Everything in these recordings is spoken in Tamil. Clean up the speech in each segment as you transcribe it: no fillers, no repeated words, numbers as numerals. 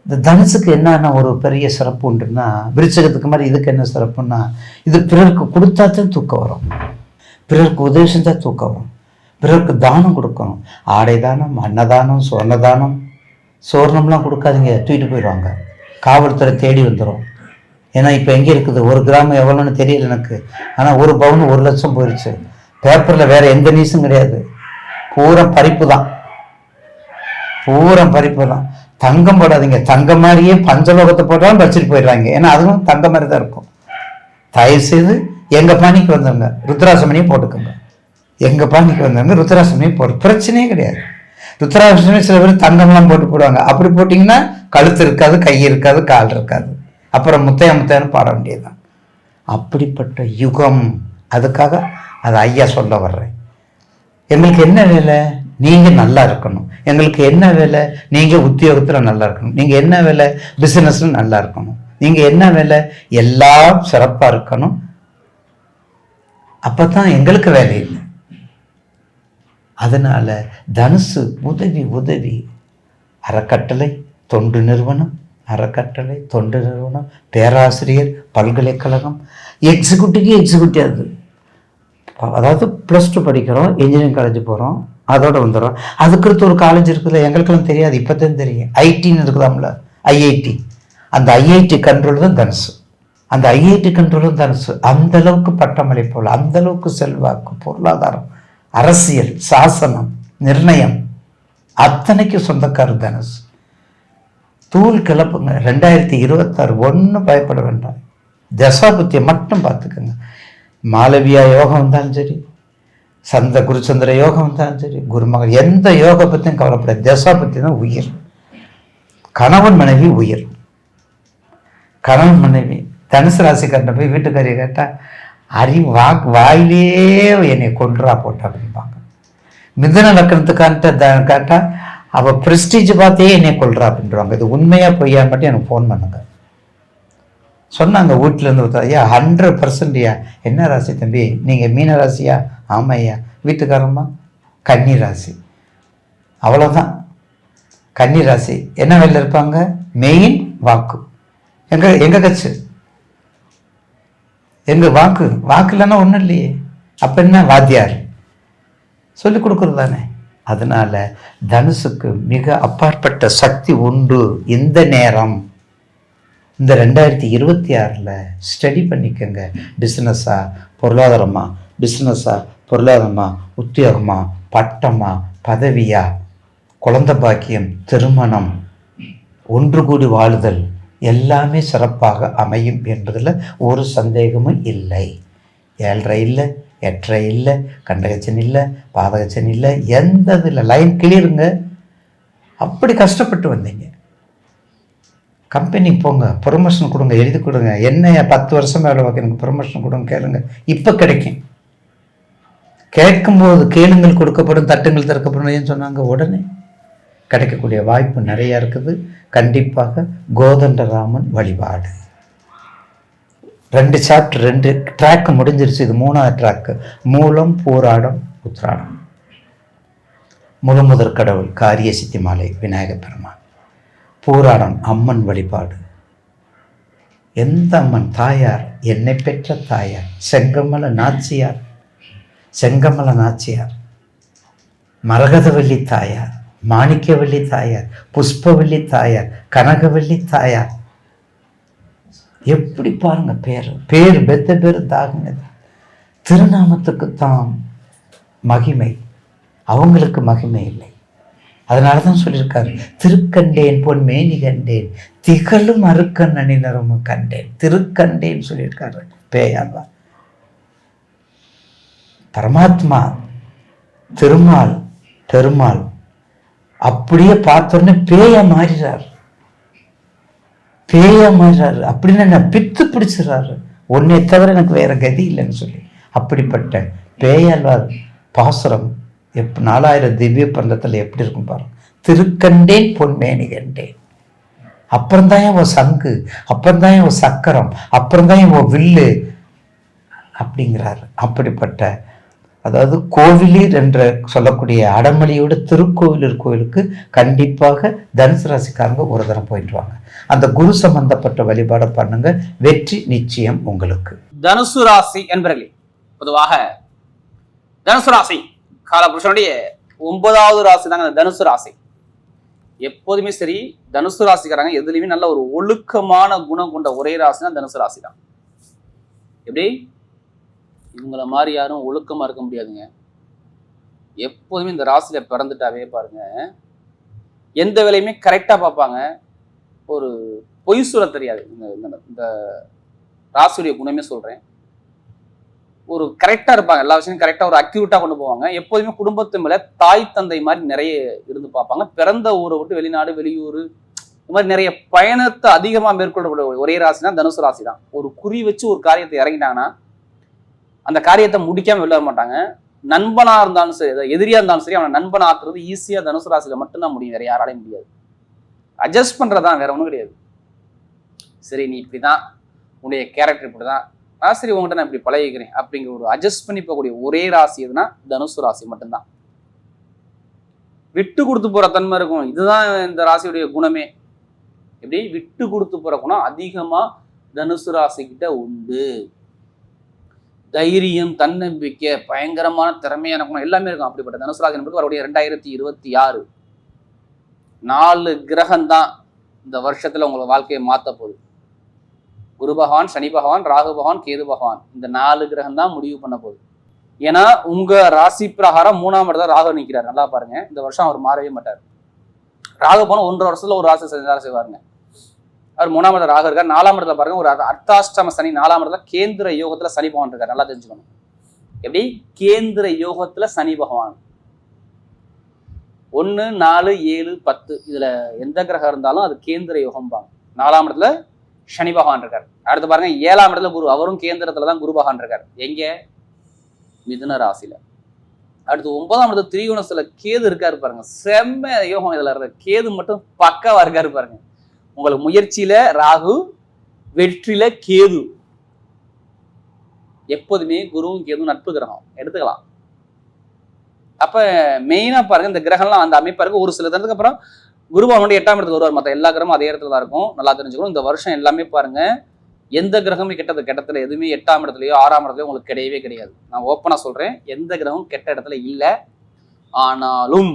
இந்த தனுசுக்கு என்னன்னா ஒரு பெரிய சிறப்பு உண்டுன்னா, விருச்சகத்துக்கு மாதிரி இதுக்கு என்ன சிறப்புன்னா, இது பிறருக்கு கொடுத்தாத்தான் தூக்கம் வரும், பிறருக்கு உதவி செஞ்சால் தூக்கம் வரும், பிறருக்கு தானம் கொடுக்கணும். ஆடை தானம், அன்னதானம், சொர்ணதானம். சோர்ணம்லாம் கொடுக்காதீங்க, தூக்கிட்டு போயிடுவாங்க, காவல்துறை தேடி வந்துடும். ஏன்னா இப்போ எங்கே இருக்குது, 1 கிராம் எவ்வளோன்னு தெரியல எனக்கு, ஆனால் 1 பவுன் 1 லட்சம் போயிடுச்சு. பேப்பரில் வேறு எந்த நியூஸும் கிடையாது, பூரா பறிப்பு தான், பூரா பறிப்பு தான். தங்கம் போடாதீங்க, தங்கம் மாதிரியே பஞ்சலோகத்தை போட்டாலும் பறிச்சுட்டு போயிடுறாங்க, ஏன்னா அதுவும் தங்கம் மாதிரி தான் இருக்கும். தயவுசெய்து எங்கள் பாணிக்கு வந்தவங்க ருத்ராசமணியும் போட்டுக்கோங்க, எங்கள் பாணிக்கு வந்தவங்க ருத்ராசமணியும் போட்டு பிரச்சனையே கிடையாது. ருத்ராசமணி சில பேர் தங்கம்லாம் போட்டு போடுவாங்க, அப்படி போட்டிங்கன்னா கழுத்து இருக்காது, கை இருக்காது, கால் இருக்காது, அப்புறம் முத்தையான்னு பாட வேண்டியதுதான். அப்படிப்பட்ட யுகம். அதுக்காக அதை ஐயா சொல்ல வர்றேன். எங்களுக்கு என்ன வேலை, நீங்கள் நல்லா இருக்கணும். எங்களுக்கு என்ன வேலை, நீங்கள் உத்தியோகத்தில் நல்லா இருக்கணும். நீங்கள் என்ன வேலை, பிஸ்னஸில் நல்லா இருக்கணும். நீங்கள் என்ன வேலை, எல்லாம் சிறப்பாக இருக்கணும். அப்போ தான் எங்களுக்கு வேலை இல்லை. அதனால் தனுசு உதவி அறக்கட்டளை, தொண்டு நிறுவனம், அறக்கட்டளை, தொண்டு நிறுவனம், பேராசிரியர், பல்கலைக்கழகம், எக்ஸிக்யூட்டிவ் அது. அதாவது +2 படிக்கிறோம், இன்ஜினியரிங் காலேஜ் போகிறோம், அதோடு வந்துடும். அதுக்கடுத்து ஒரு காலேஜ் இருக்குதுல்ல, எங்களுக்கெல்லாம் தெரியாது, இப்போ தான் தெரியும். ஐடின்னு இருக்குதாம்ல, ஐஐடி. அந்த ஐஐடி கண்ட்ரோல் தான் தனுசு. அந்த ஐஐடி கண்ட்ரோலும் தனுசு. அந்தளவுக்கு பட்டமளிப்போல், அந்தளவுக்கு செல்வாக்கு, பொருளாதாரம், அரசியல், சாசனம், நிர்ணயம் அத்தனைக்கு சொந்தக்காரர் தனுசு. தூள் கிளப்புங்க. 2026 ஒன்றும் பயப்பட வேண்டாம். தசாபுத்தியை மட்டும் பார்த்துக்கோங்க. மாளவியா யோகம் வந்தாலும் சரி, குருச்சந்திர யோகம் வந்தாலும் சரி, குருமகள், எந்த யோக பற்றியும் கவலைப்படாது. தசாபுத்தி தான் உயிர். கணவன் மனைவி உயிர். கணவன் மனைவி தனுசு ராசிக்காரனை போய் வீட்டுக்காரியை கேட்டால் வாயிலே என்னை கொன்றா போட்டா அப்படிம்பாங்க. மிதுன லக்கணத்துக்கான்ட்ட கேட்டால் அவள் ப்ரெஸ்டீஜ் பார்த்தே என்னை கொள்றா அப்படின்றாங்க. இது உண்மையாக பொய்யா மட்டும் எனக்கு ஃபோன் பண்ணுங்க. சொன்னாங்க வீட்டிலேருந்து, ஐயா 100% ஐயா. என்ன ராசி தம்பி நீங்கள், மீன ராசியா? ஆமாம் ஐயா. வீட்டுக்காரம்மா கன்னி ராசி. அவ்வளோதான், கன்னி ராசி. என்ன வேலையில் இருப்பாங்க? மெயின் வாக்கு. எங்க கட்சி, எங்க வாக்கு இல்லைன்னா ஒன்றும் இல்லையே. அப்போ என்ன, வாத்தியார் சொல்லி கொடுக்குறது தானே. அதனால தனுசுக்கு மிக அப்பாற்பட்ட சக்தி உண்டு. இந்த நேரம், இந்த 2026 ஸ்டடி பண்ணிக்கங்க. பிஸ்னஸா பொருளாதாரமா, உத்தியோகமா, பட்டமா, பதவியா, குழந்தை பாக்கியம், திருமணம், ஒன்று கூடி வாழுதல் எல்லாமே சிறப்பாக அமையும் என்பதில் ஒரு சந்தேகமும் இல்லை. 7.5 இல்லை, 8.5 இல்லை, கண்டகச்சன் இல்லை, பாதகச்சன் இல்லை, எந்த இதில் லைன் கிளியருங்க. அப்படி கஷ்டப்பட்டு வந்தீங்க. கம்பெனிக்கு போங்க, ப்ரொமோஷன் கொடுங்க, எழுதி கொடுங்க. என்ன 10 வருஷம் வேலை பார்க்க எனக்கு ப்ரொமோஷன் கொடுங்க கேளுங்க, இப்போ கிடைக்கும். கேட்கும்போது கேளுங்கள் கொடுக்கப்படும், தட்டுங்கள் திறக்கப்படும் ஏன்னு சொன்னாங்க. உடனே கிடைக்கக்கூடிய வாய்ப்பு நிறையா இருக்குது. கண்டிப்பாக கோதண்டராமன் வழிபாடு. 2 சாப்டர் 2 ட்ராக்கு முடிஞ்சிருச்சு. இது 3ஆவது ட்ராக்கு. மூலம், பூராடம், உத்திராடம். முதற் கடவுள் காரிய சித்தி மாலை விநாயக பெருமான். பூராடம் அம்மன் வழிபாடு. எந்த அம்மன்? தாயார், என்னை பெற்ற தாயார், செங்கமல நாச்சியார், மரகதவல்லி தாயார், மாணிக்கவல்லி தாயார், புஷ்பவல்லி தாயார், கனகவல்லி தாயார். எப்படி பாருங்க, பேர் பெத்த பேர் தாகுனது. திருநாமத்துக்கு தான் மகிமை, அவங்களுக்கு மகிமை இல்லை. அதனால தான் சொல்லியிருக்காரு, திருக்கண்டேன் பொன் மேனி கண்டேன், திகழும் அருக்கன் அணிநரும் கண்டேன். திருக்கண்டேன்னு சொல்லியிருக்காரு பேயாழ்வார். பரமாத்மா பெருமாள் அப்படியே பார்த்தோன்னே பேயா மாறிறாரு. அப்படின்னு என்ன பித்து பிடிச்சிடறாரு. உன்னை தவிர எனக்கு வேற கதி இல்லைன்னு சொல்லி. அப்படிப்பட்ட பேயாழ்வார் பாசுரம் 4000 திவ்ய பந்தத்தில் எப்படி இருக்கும் பாருங்க. திருக்கண்டேன் பொன்மேனி கண்டேன். அப்புறம்தான் உன் சங்கு, அப்புறம்தான் உன் சக்கரம், அப்புறம்தான் உன் வில்லு அப்படிங்கிறாரு. அப்படிப்பட்ட அதாவது கோவிலீர் என்ற சொல்லக்கூடிய அடமலியோட திருக்கோவிலூர் கோவிலுக்கு கண்டிப்பாக தனுசு ராசிக்காரங்க ஒரு தரம் போயிட்டு வாங்க. அந்த குரு சம்பந்தப்பட்ட வழிபாடை பண்ணுங்க, வெற்றி நிச்சயம் உங்களுக்கு. தனுசு ராசி என்பர்களே, பொதுவாக தனுசு ராசி காலபுருஷனுடைய 9வது ராசி தாங்க தனுசு ராசி. எப்போதுமே சரி, தனுசு ராசிக்காரங்க எதுலையுமே நல்ல ஒரு ஒழுக்கமான குணம் கொண்ட ஒரே ராசினா தனுசு ராசி தான். எப்படி இவங்கள மாதிரி யாரும் ஒழுக்கமா இருக்க முடியாதுங்க. எப்போதுமே இந்த ராசியில பிறந்துட்டாவே பாருங்க, எந்த வேலையுமே கரெக்டா பார்ப்பாங்க. ஒரு பொய் சொல்ல தெரியாது. இந்த ராசியுடைய குணமே சொல்றேன். ஒரு கரெக்டா இருப்பாங்க, எல்லா விஷயமும் கரெக்டா ஒரு அக்யூரேட்டா கொண்டு போவாங்க. எப்போதுமே குடும்பத்து மேல தாய் தந்தை மாதிரி நிறைய இருந்து பார்ப்பாங்க. பிறந்த ஊரை விட்டு வெளிநாடு வெளியூர் இந்த மாதிரி நிறைய பயணத்தை அதிகமா மேற்கொள்ளக்கூடிய ஒரே ராசினா தனுசு ராசி தான். ஒரு குறி வச்சு ஒரு காரியத்தை இறங்கிட்டாங்கன்னா அந்த காரியத்தை முடிக்காம வெளில வர மாட்டாங்க. நண்பனா இருந்தாலும் சரி, எதிரியா இருந்தாலும் சரி, அவனை நண்பனா ஆக்குறது ஈஸியா தனுசு ராசியில மட்டும்தான் முடியும், வேற யாராலையும் முடியாது. அட்ஜஸ்ட் பண்றதுதான், வேற ஒன்றும் கிடையாது. சரி நீ இப்படிதான், உன்னுடைய கேரக்டர் இப்படிதான், நான் சரி உங்கள்கிட்ட நான் இப்படி பழகிக்கிறேன் அப்படிங்கிற ஒரு அட்ஜஸ்ட் பண்ணி போகக்கூடிய ஒரே ராசி எதுனா தனுசு ராசி மட்டும்தான். விட்டு கொடுத்து போற தன்மை இருக்கும். இதுதான் இந்த ராசியுடைய குணமே. எப்படி விட்டு கொடுத்து போற குணம் அதிகமா தனுசு ராசி கிட்ட உண்டு. தைரியம், தன்னம்பிக்கை, பயங்கரமான திறமையான குணம் எல்லாமே இருக்கும். அப்படிப்பட்ட தனுசு ராசி என்பது வரக்கூடிய 2026 4 கிரகம் தான் இந்த வருஷத்துல உங்களை வாழ்க்கையை மாத்த போகுது. குரு பகவான், சனி பகவான், ராகு பகவான், கேது பகவான், இந்த 4 கிரகம் தான் முடிவு பண்ண போகுது. ஏன்னா உங்க ராசி பிரகாரம் 3ஆம் இடத்துல ராகு நிற்கிறார். நல்லா பாருங்க, இந்த வருஷம் அவர் மாறவே மாட்டார். ராகு பகவான் 1.5 வருஷத்துல ஒரு ராசி செய்வாருங்க. அவர் 3ஆம் இடத்துல ராகு இருக்கார். 4ஆம் இடத்துல பாருங்க, ஒரு அர்த்தாஷ்டம சனி 4ஆம் இடத்துல கேந்திர யோகத்துல சனி பகவான் இருக்கார். நல்லா தெரிஞ்சுக்கணும். எப்படி கேந்திர யோகத்துல சனி பகவான் 1, 4, 7, 10 இதுல எந்த கிரகம் இருந்தாலும் அது கேந்திர யோகம் பாங்க. 4ஆம் இடத்துல சனி பகவான் இருக்கார். அடுத்து பாருங்க 7ஆம் இடத்துல குரு, அவரும் கேந்திரத்துலதான் குரு பகவான் இருக்கார். எங்க? மிதுன ராசியில. அடுத்து 9ஆம் இடத்துல திரிகோணத்துல கேது இருக்காரு பாருங்க. செம்ம யோகம் இதுல இருக்க. கேது மட்டும் பக்காவா இருக்காரு பாருங்க. உங்களுக்கு முயற்சியில ராகு, வெற்றியில கேது. எப்போதுமே குருவும் கேதுவும் நட்பு கிரகம் எடுத்துக்கலாம். அப்ப மெயினா பாருங்க, இந்த கிரகம்லாம் அந்த அமைப்பா இருக்கு. ஒரு சில தினத்துக்கு அப்புறம் குரு பகவான் 8ஆம் இடத்துக்கு வருவார். மற்ற எல்லா கிரகமும் அதே இடத்துல தான் இருக்கும். நல்லா தெரிஞ்சுக்கணும். இந்த வருஷம் எல்லாமே பாருங்க, எந்த கிரகமும் கெட்டத்துல எதுவுமே 8ஆம் இடத்துலயோ 6ஆம் இடத்துலயோ உங்களுக்கு கிடையவே கிடையாது. நான் ஓப்பனா சொல்றேன், எந்த கிரகமும் கெட்ட இடத்துல இல்லை. ஆனாலும்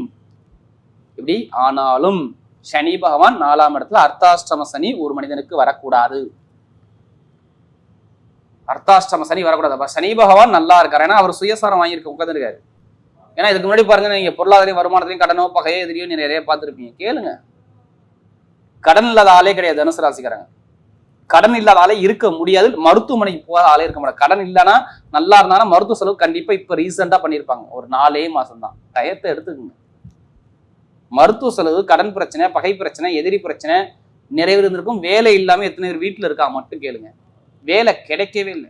எப்படி? ஆனாலும் சனி பகவான் 4ஆம் இடத்துல அர்த்தாஷ்டம சனி ஒரு மனிதனுக்கு வரக்கூடாது. அர்த்தாஷ்டம சனி வரக்கூடாது. அப்ப சனி பகவான் நல்லா இருக்காரு. ஏன்னா அவர் சுயசாரம் வாங்கியிருக்க உட்காந்துருக்காரு. ஏன்னா இதுக்கு முன்னாடி பாருங்க, நீங்க பொருளாதார வருமானத்திலையும் கடனோ பகையோ எதிரியோ நீங்க நிறைய பார்த்துருப்பீங்க. கேளுங்க, கடன் இல்லாத ஆளே கிடையாது தனுசு ராசிக்காரங்க. கடன் இல்லாத ஆளே இருக்க முடியாது. மருத்துவமனைக்கு போகாத ஆளே இருக்க முடியாது. கடன் இல்லைன்னா நல்லா இருந்தாலும் மருத்துவ செலவு கண்டிப்பா இப்ப ரீசெண்டா பண்ணியிருப்பாங்க. ஒரு 4 மாசம் தான் டயத்தை எடுத்துக்குங்க. மருத்துவ செலவு, கடன் பிரச்சனை, பகை பிரச்சனை, எதிரி பிரச்சனை நிறைய இருந்திருக்கும். வேலை இல்லாம எத்தனை பேர் வீட்டுல இருக்கா மட்டும் கேளுங்க. வேலை கிடைக்கவே இல்லை.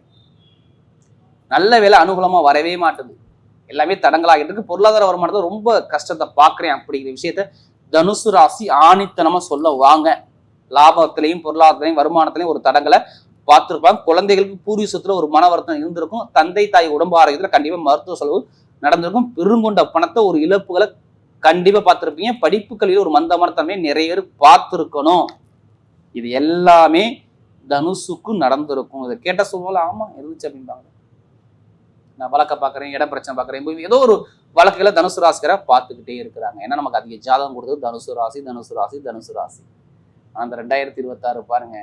நல்ல வேலை அனுகூலமா வரவே மாட்டுது. எல்லாமே தடங்களாகிட்டு இருக்கு. பொருளாதார வருமானத்தை ரொம்ப கஷ்டத்தை பாக்குறேன் அப்படிங்கிற விஷயத்த தனுசு ராசி ஆணித்தனமா சொல்ல வாங்க. லாபத்திலையும் பொருளாதாரத்திலையும் வருமானத்திலையும் ஒரு தடங்களை பார்த்துருப்பாங்க. குழந்தைகளுக்கு பூர்வீகத்துல ஒரு மன வருத்தம் இருந்திருக்கும். தந்தை தாய் உடம்பு ஆரோக்கியத்துல கண்டிப்பா மருத்துவ செலவு நடந்திருக்கும். பெருங்கொண்ட பணத்தை ஒரு இழப்புகளை கண்டிப்பா பார்த்துருப்பீங்க. படிப்பு கல்வியில ஒரு மந்தமான தன்மையை நிறைய பேர் பார்த்துருக்கணும். இது எல்லாமே தனுசுக்கு நடந்திருக்கும். இதை கேட்ட சொல்லுவாங்க, ஆமா இருந்துச்சு அப்படின்பாங்க. நான் வழக்க பார்க்குறேன், இட பிரச்சனை பார்க்குறேன், ஏதோ ஒரு வழக்குகளை தனுசு ராசிக்கார பார்த்துக்கிட்டே இருக்கிறாங்க. ஏன்னா நமக்கு அதிக ஜாதகம் கொடுத்தது தனுசு ராசி, தனுசு ராசி, தனுசு ராசி. ஆனால் அந்த 2026 பாருங்க,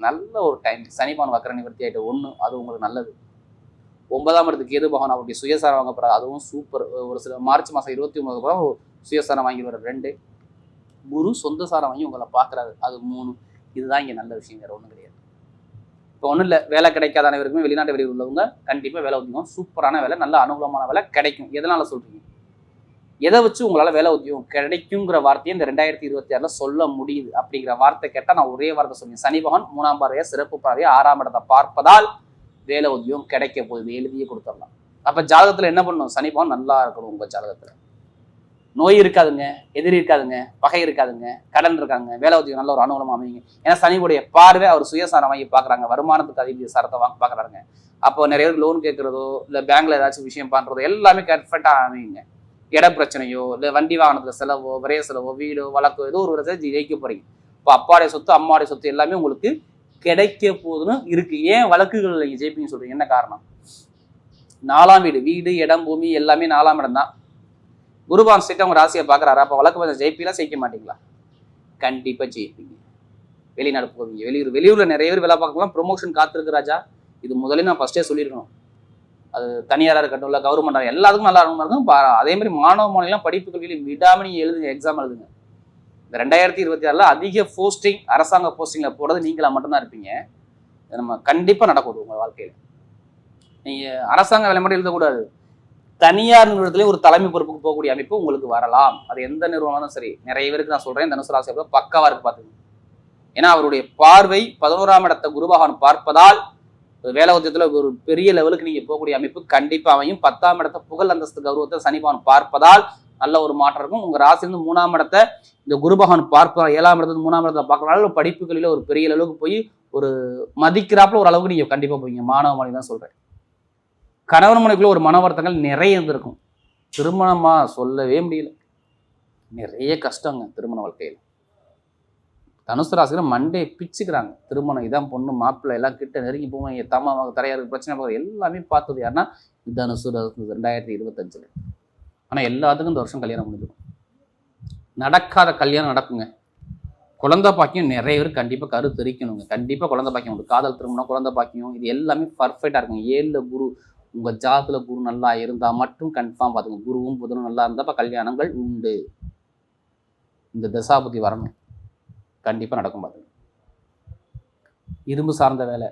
நல்ல ஒரு டைம். சனிபான் வக்கர நிவர்த்தி ஆகிட்டு 1, அது உங்களுக்கு நல்லது. 9ஆம் இடத்துக்கு கேது பகவான் அவருடைய சுயசாரம் வாங்க போறாரு. அதுவும் சூப்பர். ஒரு சில மார்ச் மாதம் 29 கூட சுயசாரம் வாங்கிடுவார். 2 குரு சொந்த சாரம் வாங்கி உங்களை பார்க்குறாரு. அது 3. இதுதான் இங்கே நல்ல விஷயம், வேற ஒன்றும் கிடையாது. இப்போ ஒன்றும் இல்லை, வேலை கிடைக்காத அனைவருக்குமே வெளிநாட்டு வெளியில் உள்ளவங்க கண்டிப்பாக வேலை உத்தியோகம் சூப்பரான வேலை, நல்ல அனுகூலமான வேலை கிடைக்கும். எதனால சொல்றீங்க? எதை வச்சு உங்களால் வேலை உத்தியோகம் கிடைக்குங்கிற வார்த்தையை இந்த 2026 சொல்ல முடியுது அப்படிங்கிற வார்த்தை கேட்டால் நான் ஒரே வார்த்தை சொல்லுவேன். சனி பகவான் 3ஆம் பார்வையா சிறப்பு பார்வையா 6ஆம் இடத்தை பார்ப்பதால் வேலை உத்தியோகம் கிடைக்க போகுது. எழுதியே கொடுத்துடலாம். அப்போ ஜாதகத்தில் என்ன பண்ணணும்? சனி பகவான் நல்லா இருக்கணும். உங்கள் ஜாதகத்தில் நோய் இருக்காதுங்க, எதிரி இருக்காதுங்க, பகை இருக்காதுங்க, கடன் இருக்காங்க, வேலை உத்தியோகம் நல்ல ஒரு அனுகூலமாக அமைங்க. ஏன்னா சனியுடைய பார்வை அவர் சுயசாரம் வாங்கி பார்க்குறாங்க. வருமானத்துக்கு அதிக சாரத்தை வாங்க பார்க்குறாங்க. அப்போ நிறைய பேர் லோன் கேட்குறதோ இல்லை பேங்க்ல ஏதாச்சும் விஷயம் பண்ணுறதோ எல்லாமே கரெக்டாக அமையுங்க. இட பிரச்சனையோ இல்லை வண்டி வாகனத்துல செலவோ விரைய செலவோ வீடோ வழக்கோ ஏதோ ஒரு விதத்தை ஜெயிக்க போறீங்க. இப்போ அப்பாடைய சொத்து அம்மாடைய சொத்து எல்லாமே உங்களுக்கு கிடைக்க போதுன்னு இருக்கு. ஏன் வழக்குகள் நீங்க ஜெயிப்பீங்க சொல்றீங்க? என்ன காரணம்? 4ஆம் வீடு, வீடு இடம் பூமி எல்லாமே 4ஆம் இடம் தான். குருபான் ஸ்ட்ரெயிட் அவங்க ராசியை பார்க்குறாரு. அப்போ வழக்கு கொஞ்சம் ஜெயிப்பீங்களா ஜெயிக்க மாட்டீங்களா? கண்டிப்பாக ஜெயிப்பீங்க. வெளிநாடு போவீங்க. வெளியூரில் நிறைய பேர் வேலை பார்க்கலாம். ப்ரொமோஷன் காத்திருக்கு ராஜா. இது முதல்ல நான் ஃபர்ஸ்டே சொல்லியிருக்கணும். அது தனியாராக இருக்கட்டும் இல்லை கவர்மெண்டாக எல்லாத்துக்கும் நல்லா இருக்கும். அதே மாதிரி மாணவ மாணவிலாம் படிப்பு கல்வியில் விடாமல் நீங்கள் எழுதுங்க, எக்ஸாம் எழுதுங்க. இந்த 2026 அதிக போஸ்டிங் அரசாங்க போஸ்டிங்கில் போடுறது நீங்களா மட்டும்தான் இருப்பீங்க. நம்ம கண்டிப்பாக நடக்கும் உங்கள் வாழ்க்கையில். நீங்கள் அரசாங்க வேலை மட்டும் எழுதக்கூடாது. தனியார் நிறுவனத்திலே ஒரு தலைமை பொறுப்புக்கு போகக்கூடிய அமைப்பு உங்களுக்கு வரலாம். அது எந்த நிறுவனம் சரி. நிறைய பேருக்கு நான் சொல்றேன், தனுசு ராசி பக்காவா இருக்கு பார்த்துங்க. ஏன்னா அவருடைய பார்வை 11ஆம் இடத்தை குரு பகவான் பார்ப்பதால் வேலை உத்தியத்துல ஒரு பெரிய லெவலுக்கு நீங்க போகக்கூடிய அமைப்பு கண்டிப்பா அமையும். 10ஆம் இடத்தை புகழ் அந்தஸ்து கௌரவத்தை சனி பகவான் பார்ப்பதால் நல்ல ஒரு மாற்றம் இருக்கும். உங்க ராசிலிருந்து 3ஆம் இடத்தை இந்த குரு பகவான் பார்ப்பதால் 7ஆம் இடத்துல 3ஆம் இடத்தை பார்க்கறதுனால படிப்புகளில ஒரு பெரிய அளவுக்கு போய் ஒரு மதிக்கிறாப்புல ஒரு அளவுக்கு நீங்க கண்டிப்பா போவீங்க. மாணவ மாணவி தான் சொல்றேன். கணவன் மனைவிக்குள்ள ஒரு மன வருத்தங்கள் நிறைய இருந்திருக்கும். திருமணமா சொல்லவே முடியல. நிறைய கஷ்டங்க திருமண வாழ்க்கையில். தனுசு ராசியில் மண்டே பிச்சுக்கிறாங்க. திருமணம் இதான் பொண்ணு மாப்பிள்ளை எல்லாம் கிட்ட நெருங்கி போவாங்க. தம்மா தரையாருக்கு பிரச்சனை எல்லாமே பார்த்தது யாருன்னா தனுசு 2025. ஆனால் எல்லாத்துக்கும் இந்த வருஷம் கல்யாணம் முடிஞ்சிடும். நடக்காத கல்யாணம் நடக்குங்க. குழந்தை பாக்கியம் நிறைய பேர் கண்டிப்பாக கரு தெரிக்கணுங்க. கண்டிப்பாக குழந்தை பாக்கியம் உண்டு. காதல் திருமணம் குழந்தை பாக்கியம் இது எல்லாமே பர்ஃபெக்டாக இருக்குங்க. 7ல் குரு உங்கள் ஜாதத்துல குரு நல்லா இருந்தால் மட்டும் கன்ஃபார்ம் பார்த்துங்க. குருவும் புதனும் நல்லா இருந்தால் இப்போ கல்யாணங்கள் உண்டு. இந்த தசாபுத்தி வரணும், கண்டிப்பாக நடக்கும் பார்த்துங்க. இரும்பு சார்ந்த வேலை,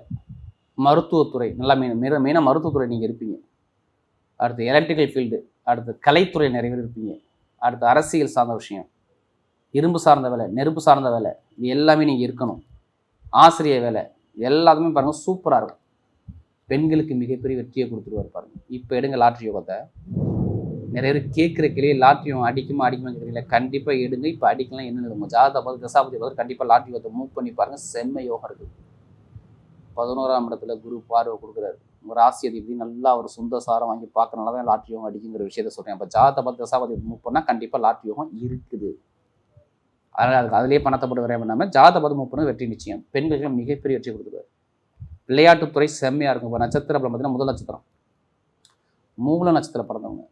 மருத்துவத்துறை நல்லா மெயினாக மருத்துவத்துறை நீங்கள் இருப்பீங்க. அடுத்து எலக்ட்ரிக்கல் ஃபீல்டு, அடுத்து கலைத்துறை நிறைய பேர் இருப்பீங்க. அடுத்து அரசியல் சார்ந்த விஷயம், இரும்பு சார்ந்த வேலை, நெருப்பு சார்ந்த வேலை, இது எல்லாமே நீங்கள் இருக்கணும். ஆசிரியர் வேலை எல்லாத்துமே பாருங்கள் சூப்பராக இருக்கும். பெண்களுக்கு மிகப்பெரிய வெற்றியை கொடுத்துருவார் பாருங்க. இப்போ எடுங்க லாட்ரி யோகத்தை. நிறைய பேர் கேட்குற கிளியே லாட்ரி யோகம் அடிக்குமா கேட்குறீங்களா? கண்டிப்பாக எடுங்க. இப்போ அடிக்கலாம் என்ன உங்கள் ஜாதகத்தை பார்த்து தசாபதி பார்த்து கண்டிப்பாக லாட்ரி யோகத்தை மூவ் பண்ணி பாருங்க. செம்ம யோகம் இருக்குது. 11ஆம் இடத்துல குரு பார்வை கொடுக்குறாரு. உங்கள் ராசி அதிபதி நல்லா ஒரு சொந்த சாரம் வாங்கி பார்க்கறனால தான் லாட்ரி யோகம் அடிக்குங்கிற விஷயத்த சொல்கிறேன். அப்போ ஜாதகத்தை பார்த்து தசாபதி மூவ் பண்ணால் கண்டிப்பாக லாட்ரி யோகம் இருக்குது. அதனால் அதுக்கு அதிலேயே பணத்தை போட்டு வரைய பண்ணாமல் ஜாதகத்தை பார்த்து மூவ் பண்ண வெற்றி நிச்சயம். பெண்களுக்கு மிகப்பெரிய வெற்றி கொடுக்குறாரு. விளையாட்டுத்துறை செம்மையாக இருக்கும். இப்போ நட்சத்திரம் பார்த்தீங்கன்னா முதல் நட்சத்திரம் மூல நட்சத்திரம் பிறந்தவங்க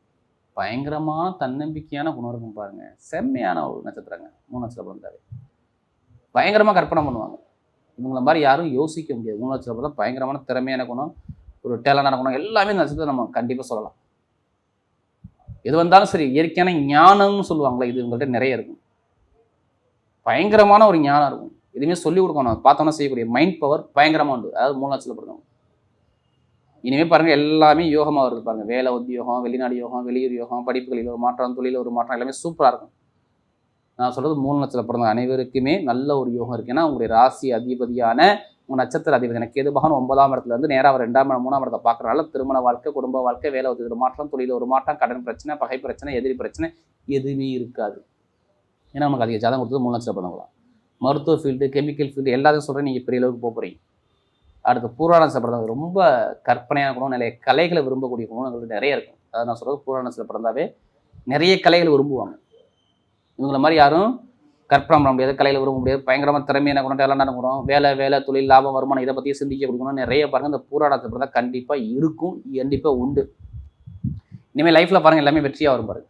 பயங்கரமான தன்னம்பிக்கையான குணம் இருக்கும் பாருங்க. செம்மையான ஒரு நட்சத்திரங்க. 3 நட்சத்திரம் பிறந்தாரு பயங்கரமாக கற்பனை பண்ணுவாங்க. இவங்கள மாதிரி யாரும் யோசிக்க முடியாது. 3 நட்சத்திரம் பிறந்தா பயங்கரமான திறமையான குணம், ஒரு டேலண்டான குணம் எல்லாமே இந்த நட்சத்திரம் நம்ம கண்டிப்பாக சொல்லலாம். எது வந்தாலும் சரி இயற்கையான ஞானம்னு சொல்லுவாங்களே, இது உங்கள்கிட்ட நிறைய இருக்கும். பயங்கரமான ஒரு ஞானம் இருக்கும். எதுவுமே சொல்லிக் கொடுக்கணும், பார்த்தோன்னா செய்யக்கூடிய மைண்ட் பவர் பயங்கரமாக உண்டு. அதாவது 3 லட்சத்தில் பிறந்தவங்க இனிமேல் பாருங்கள் எல்லாமே யோகமாக வருது பாருங்கள். வேலை உத்தியோகம், வெளிநாடு யோகம், வெளியூர் யோகம், படிப்புகளில் ஒரு மாற்றம், தொழிலில் ஒரு மாற்றம் எல்லாமே சூப்பராக இருக்கும். நான் சொல்கிறது 3 லட்சத்தில் பிறந்த அனைவருக்குமே நல்ல ஒரு யோகம் இருக்குது. ஏன்னா உங்களுடைய ராசி அதிபதியான உங்கள் நட்சத்திர அதிபதி எனக்கு கேது பகவான் 9ஆம் இடத்துல இருந்து நேராக 2ஆம் இடம் 3ஆம் இடத்தை பார்க்குறனால திருமண வாழ்க்கை, குடும்ப வாழ்க்கை, வேலை ஒரு மாற்றம், தொழிலில் ஒரு மாற்றம், கடன் பிரச்சனை, பகை பிரச்சனை, எதிரி பிரச்சனை எதுவுமே இருக்காது. ஏன்னா நமக்கு அதிக ஜாதகம் கொடுத்தது 3 லட்சத்தில் பிறந்தவங்களாம். மருத்துவ ஃபீல்டு, கெமிக்கல் ஃபீல்டு எல்லாத்தையும் சொல்கிறேன். நீங்கள் பெரிய அளவுக்கு போகிறீங்க. அடுத்து பூராணத்தில் பிறந்தவங்க ரொம்ப கற்பனையான குணம், நிறைய கலைகளை விரும்பக்கூடிய குணங்கள் நிறைய இருக்கும். அதாவது நான் சொல்கிறது பூராணத்தில் பிறந்தாவே நிறைய கலைகளை விரும்புவாங்க. இவங்கள மாதிரி யாரும் கற்பனை பண்ண முடியாது, கலையில் விரும்ப முடியாது. பயங்கரமாக திறமையான குணம், டேலண்டான குணம், வேலை, தொழில், லாபம், வருமானம் இதை பற்றியே சிந்திக்க கொடுக்கணும் நிறைய பாருங்கள். இந்த பூராணத்தில் பிறந்தால் கண்டிப்பாக இருக்கும், கண்டிப்பாக உண்டு. இனிமேல் லைஃப்பில் பாருங்கள் எல்லாமே வெற்றியாக வரும் பாருங்கள்.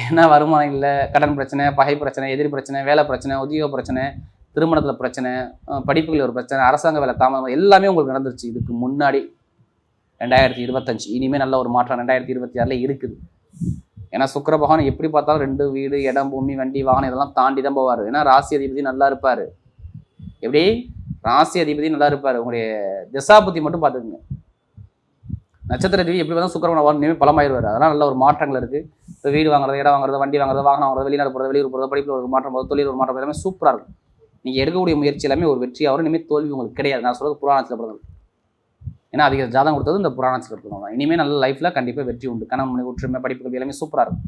ஏன்னா வருமானம் இல்லை, கடன் பிரச்சனை, பகை பிரச்சனை, எதிரி பிரச்சனை, வேலை பிரச்சனை, உத்தியோக பிரச்சனை, திருமணத்தில் பிரச்சனை, படிப்புகளில் ஒரு பிரச்சனை, அரசாங்க வேலை தாமதம் எல்லாமே உங்களுக்கு நடந்துருச்சு இதுக்கு முன்னாடி 2025. இனிமேல் நல்ல ஒரு மாற்றம் 2026 இருக்குது. ஏன்னா சுக்கிர பகவான் எப்படி பார்த்தாலும் 2 வீடு, இடம், பூமி, வண்டி, வாகனம் இதெல்லாம் தாண்டி தான் போவார். ஏன்னா ராசி அதிபதி நல்லா இருப்பார். எப்படி ராசி அதிபதி நல்லா இருப்பார். உங்களுடைய திசாபுத்தி மட்டும் பார்த்துக்குங்க. நட்சத்திர அதிபதி எப்படி பார்த்தா சுக்கிர பகவான் இனிமேல் பலமாயிருவார். அதெல்லாம் நல்ல ஒரு மாற்றங்கள் இருக்குது. இப்போ வீடு வாங்குறது, இடம் வாங்குறது, வண்டி வாங்குறது, வாகனம் வாங்குறது, வெளிநாடு போகிறது, வெளியூர் போகிறது, படிப்பில் ஒரு மாற்றம் போகிறது, தொழில் ஒரு மாற்றம் எல்லாமே சூப்பராக இருக்கும். நீங்கள் எடுக்கக்கூடிய முயற்சி எல்லாமே ஒரு வெற்றியாக வரும். இனிமேல் தோல்வி உங்களுக்கு கிடையாது. நான் சொல்கிறது புராணத்தில் பிறந்தது. ஏன்னா அதிக ஜாதகம் கொடுத்தது இந்த புராணத்தில் பிறந்தவங்க. இனிமேல் நல்ல லைஃப்பில் கண்டிப்பாக வெற்றி உண்டு. கணவன் மனைவி ஒற்றுமை, படிப்புகள் எல்லாமே சூப்பராக இருக்கும்.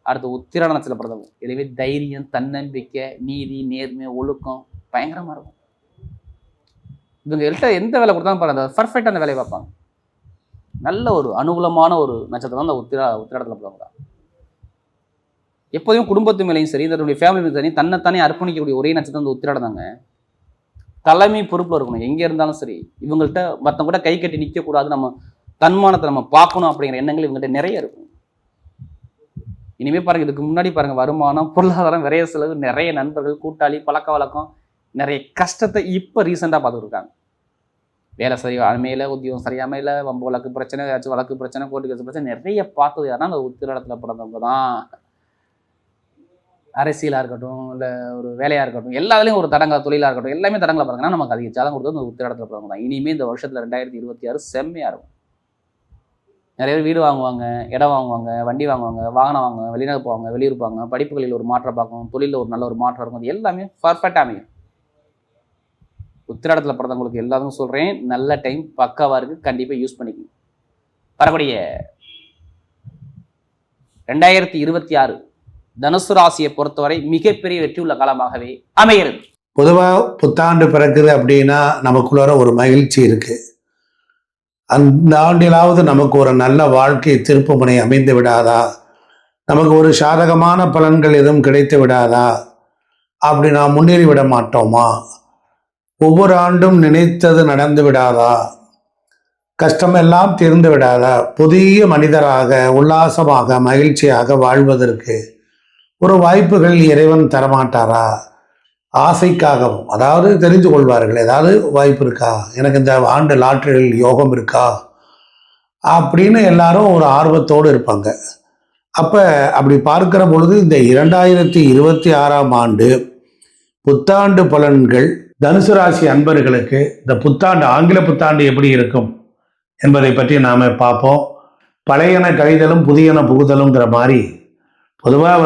அடுத்து உத்திராடத்தில் பிறந்தவங்க எனவே தைரியம், தன்னம்பிக்கை, நீதி, நேர்மை, ஒழுக்கம் பயங்கரமாக இருக்கும். இவங்கள்ட்ட எந்த வேலை கொடுத்தாலும் பாருங்க, அந்த பர்ஃபெக்டாக அந்த வேலையை பார்ப்பாங்க. நல்ல ஒரு அனுகூலமான ஒரு நட்சத்திரம் அந்த உத்திராடத்தில் பிறந்தவங்க. எப்போதும் குடும்பத்து மேலேயும் சரி, தன்னுடைய ஃபேமிலியும் சரி, தன்னைத்தானே அர்ப்பணிக்கக்கூடிய ஒரே நட்சத்திரம் அந்த உத்திராடம் தாங்க. தலைமை பொறுப்பில் இருக்கணும் எங்கே இருந்தாலும் சரி. இவங்கள்ட்ட மற்றவங்க கூட கை கட்டி நிற்கக்கூடாது, நம்ம தன்மானத்தை நம்ம பார்க்கணும் அப்படிங்கிற எண்ணங்கள் இவங்கள்ட்ட நிறைய இருக்கும். இனிமேல் பாருங்க, இதுக்கு முன்னாடி பாருங்க, வருமானம், பொருளாதாரம், விரைய செலவு, நிறைய நண்பர்கள், கூட்டாளி, பழக்க வழக்கம், நிறைய கஷ்டத்தை இப்போ ரீசெண்டாக பார்த்துருக்காங்க. வேலை சரியா அமையல, உத்தியோகம் சரியாமையில, வம்பு வழக்கு பிரச்சனை, ஏதாச்சும் வழக்கு பிரச்சனை, கோர்ட்டு கேஸ் பிரச்சனை நிறைய பார்த்தது யாருன்னா அந்த உத்திராடத்தில் பிறந்தவங்க தான். அரசியலாக இருக்கட்டும், இல்லை ஒரு வேலையாக இருக்கட்டும், எல்லாத்துலேயும் ஒரு தடங்கா, தொழிலாக இருக்கட்டும், எல்லாமே தடங்களை பாருங்கன்னா நமக்கு அதிக ஜாதகம் கொடுத்தது அந்த உத்திராடத்தில் பிறந்தவங்க தான். இனிமேல் இந்த வருஷத்தில் 2026 செம்மையாக இருக்கும். நிறைய பேர் வீடு வாங்குவாங்க, இடம் வாங்குவாங்க, வண்டி வாங்குவாங்க, வாகனம் வாங்குவாங்க, வெளிநாடு போவாங்க, வெளியூர் போவாங்க, படிப்புகளில் ஒரு மாற்றம் பார்க்கணும், தொழிலில் ஒரு நல்ல ஒரு மாற்றம் இருக்கும். அது எல்லாமே பர்ஃபெக்டாக அமையும். உத்திராடத்தில் பிறந்தவங்களுக்கு எல்லாருக்கும் சொல்கிறேன், நல்ல டைம் பக்காவாக இருக்குது, கண்டிப்பாக யூஸ் பண்ணிக்கணும். வரக்கூடிய 2026 தனுசு ராசியை பொறுத்தவரை மிகப்பெரிய வெற்றி உள்ள காலமாகவே அமைகிறது. பொதுவாக புத்தாண்டு பிறக்குது அப்படின்னா நமக்குள்ளார ஒரு மகிழ்ச்சி இருக்கு. அந்த ஆண்டிலாவது நமக்கு ஒரு நல்ல வாழ்க்கை திருப்புமுனை அமைந்து விடாதா, நமக்கு ஒரு சாதகமான பலன்கள் எதுவும் கிடைத்து விடாதா, அப்படி நாம் முன்னேறி விட மாட்டோமா, ஒவ்வொரு ஆண்டும் நினைத்தது நடந்து விடாதா, கஷ்டமெல்லாம் தீர்ந்து விடாதா, புதிய மனிதராக உல்லாசமாக மகிழ்ச்சியாக வாழ்வதற்கு ஒரு வாய்ப்புகள் இறைவன் தரமாட்டாரா? ஆசைக்காகவும், அதாவது தெரிந்து கொள்வார்கள், ஏதாவது வாய்ப்பு இருக்கா, எனக்கு இந்த ஆண்டு லாட்டரியில் யோகம் இருக்கா அப்படின்னு எல்லாரும் ஒரு ஆர்வத்தோடு இருப்பாங்க. அப்போ அப்படி பார்க்கிற பொழுது இந்த 2026ஆம் ஆண்டு புத்தாண்டு பலன்கள் தனுசு ராசி அன்பர்களுக்கு இந்த புத்தாண்டு, ஆங்கில புத்தாண்டு எப்படி இருக்கும் என்பதை பற்றி நாம் பார்ப்போம். பழையன கழிதலும் புதியன புகுதலுங்கிற மாதிரி பொதுவாக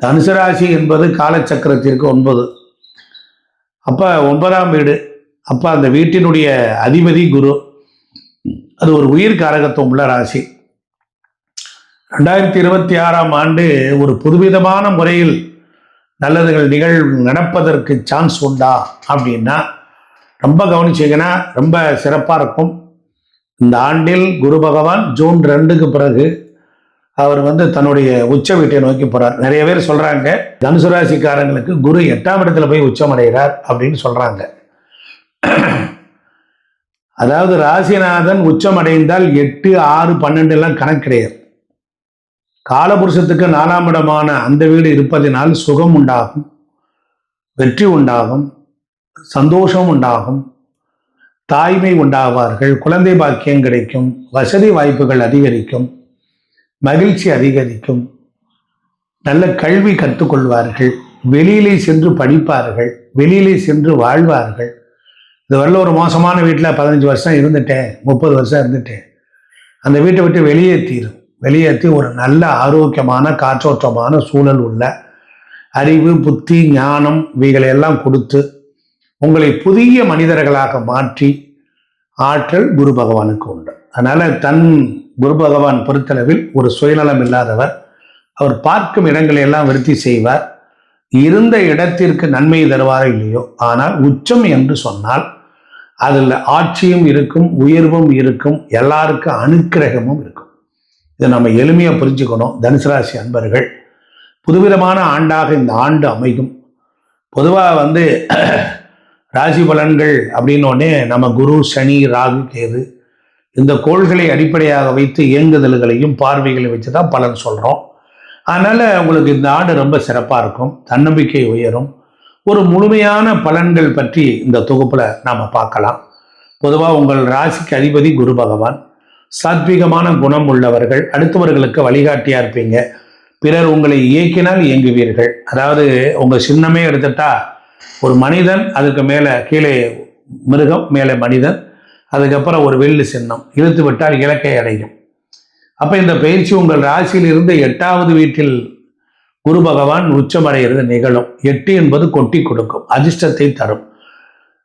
தனுசு ராசி என்பது காலச்சக்கரத்திற்கு 9. அப்போ 9ஆம் வீடு, அப்போ அந்த வீட்டினுடைய அதிபதி குரு, அது ஒரு உயிர் காரகத்துவம் உள்ள ராசி. 2026ஆம் ஆண்டு ஒரு புதுவிதமான முறையில் நல்லதுகள் நடப்பதற்கு சான்ஸ் உண்டா அப்படின்னா ரொம்ப கவனிச்சிங்கன்னா ரொம்ப சிறப்பாக இருக்கும். இந்த ஆண்டில் குரு பகவான் ஜூன் 2க்கு பிறகு அவர் தன்னுடைய உச்ச வீட்டை நோக்கி போறார். நிறைய பேர் சொல்றாங்க தனுசு ராசிக்காரங்களுக்கு குரு 8ஆம் இடத்துல போய் உச்சம் அடைகிறார் அப்படின்னு சொல்றாங்க. அதாவது ராசிநாதன் உச்சம் அடைந்தால் 8, 6, 12 எல்லாம் கணக்கு கிடையாது. காலபுருஷத்துக்கு 4ஆம் இடமான அந்த வீடு இருப்பதினால் சுகம் உண்டாகும், வெற்றி உண்டாகும், சந்தோஷம் உண்டாகும், தாய்மை உண்டாவார்கள், குழந்தை பாக்கியம் கிடைக்கும், வசதி வாய்ப்புகள் அதிகரிக்கும், மகிழ்ச்சி அதிகரிக்கும், நல்ல கல்வி கற்றுக்கொள்வார்கள், வெளியிலே சென்று படிப்பார்கள், வெளியிலே சென்று வாழ்வார்கள். இது வரல ஒரு மோசமான வீட்டில் 15 வருஷம் இருந்துட்டேன், 30 வருஷம் இருந்துட்டேன், அந்த வீட்டை விட்டு வெளியேற்றி ஒரு நல்ல ஆரோக்கியமான காற்றோட்டமான சூழல் உள்ள அறிவு, புத்தி, ஞானம் இவைகளை எல்லாம் கொடுத்து உங்களை புதிய மனிதர்களாக மாற்றி ஆற்றல் குரு பகவானுக்கு உண்டு. அதனால தன் குரு பகவான் பொறுத்தளவில் ஒரு சுயநலம் இல்லாதவர். அவர் பார்க்கும் இடங்களை எல்லாம் விருத்தி செய்வார். இருந்த இடத்திற்கு நன்மை தருவாரோ இல்லையோ, ஆனால் உச்சம் என்று சொன்னால் அதில் ஆட்சியும் இருக்கும், உயர்வும் இருக்கும், எல்லாருக்கும் அனுக்கிரகமும் இருக்கும். இதை நம்ம எளிமையாக புரிஞ்சுக்கணும். தனுசு ராசி அன்பர்கள், புதுவிதமான ஆண்டாக இந்த ஆண்டு அமையும். பொதுவாக ராசி பலன்கள் அப்படின்னோடனே நம்ம குரு, சனி, ராகு, கேது இந்த கோள்களை அடிப்படையாக வைத்து இயங்குதல்களையும் பார்வைகளை வச்சு தான் பலன் சொல்கிறோம். அதனால் உங்களுக்கு இந்த ஆண்டு ரொம்ப சிறப்பாக இருக்கும், தன்னம்பிக்கை உயரும். ஒரு முழுமையான பலன்கள் பற்றி இந்த தொகுப்பில் நாம் பார்க்கலாம். பொதுவாக உங்கள் ராசிக்கு அதிபதி குரு பகவான். சாத்வீகமான குணம் உள்ளவர்கள், அடுத்தவர்களுக்கு வழிகாட்டியாக இருப்பீங்க. பிறர் உங்களை இயக்கினால் இயங்குவீர்கள். அதாவது உங்கள் சின்னமே எடுத்துட்டா ஒரு மனிதன், அதுக்கு மேலே கீழே மிருகம், மேலே மனிதன், அதுக்கப்புறம் ஒரு வெள்ளி சின்னம் இழுத்து விட்டால் இலக்கை அடையும். அப்போ இந்த பயிற்சி உங்கள் ராசியில் இருந்து 8ஆவது வீட்டில் குரு பகவான் உச்சமடைகிறது நிகழும். 8 என்பது கொட்டி கொடுக்கும், அதிர்ஷ்டத்தை தரும்.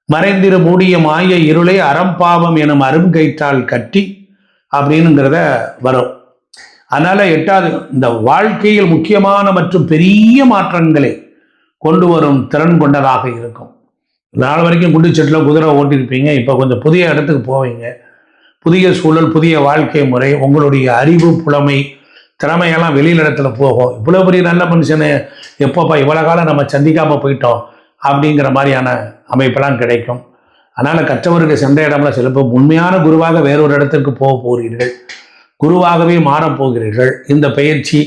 மறைந்திரு மூடிய மாய இருளை அறம்பாவம் எனும் அருங்கயிற்றால் கட்டி அப்படின்னுங்கிறத வரும். அதனால 8வது இந்த வாழ்க்கையில் முக்கியமான மற்றும் பெரிய மாற்றங்களை கொண்டு வரும் திறன் கொண்டதாக இருக்கும். நாள் வரைக்கும் குண்டுச்சட்டில் குதிரை ஓட்டியிருப்பீங்க. இப்போ கொஞ்சம் புதிய இடத்துக்கு போவீங்க. புதிய சூழல், புதிய வாழ்க்கை முறை, உங்களுடைய அறிவு, புலமை, திறமையெல்லாம் வெளியில் இடத்துல போகும். இவ்வளோ பெரிய நல்ல மனுஷனை எப்போப்பா இவ்வளோ காலம் நம்ம சந்திக்காமல் போயிட்டோம் அப்படிங்கிற மாதிரியான அமைப்பெல்லாம் கிடைக்கும். அதனால் கற்றவருக்கு சென்ற இடம்லாம் சிலப்போ உண்மையான குருவாக வேறொரு இடத்திற்கு போக போகிறீர்கள். குருவாகவே மாறப்போகிறீர்கள். இந்த பயிற்சி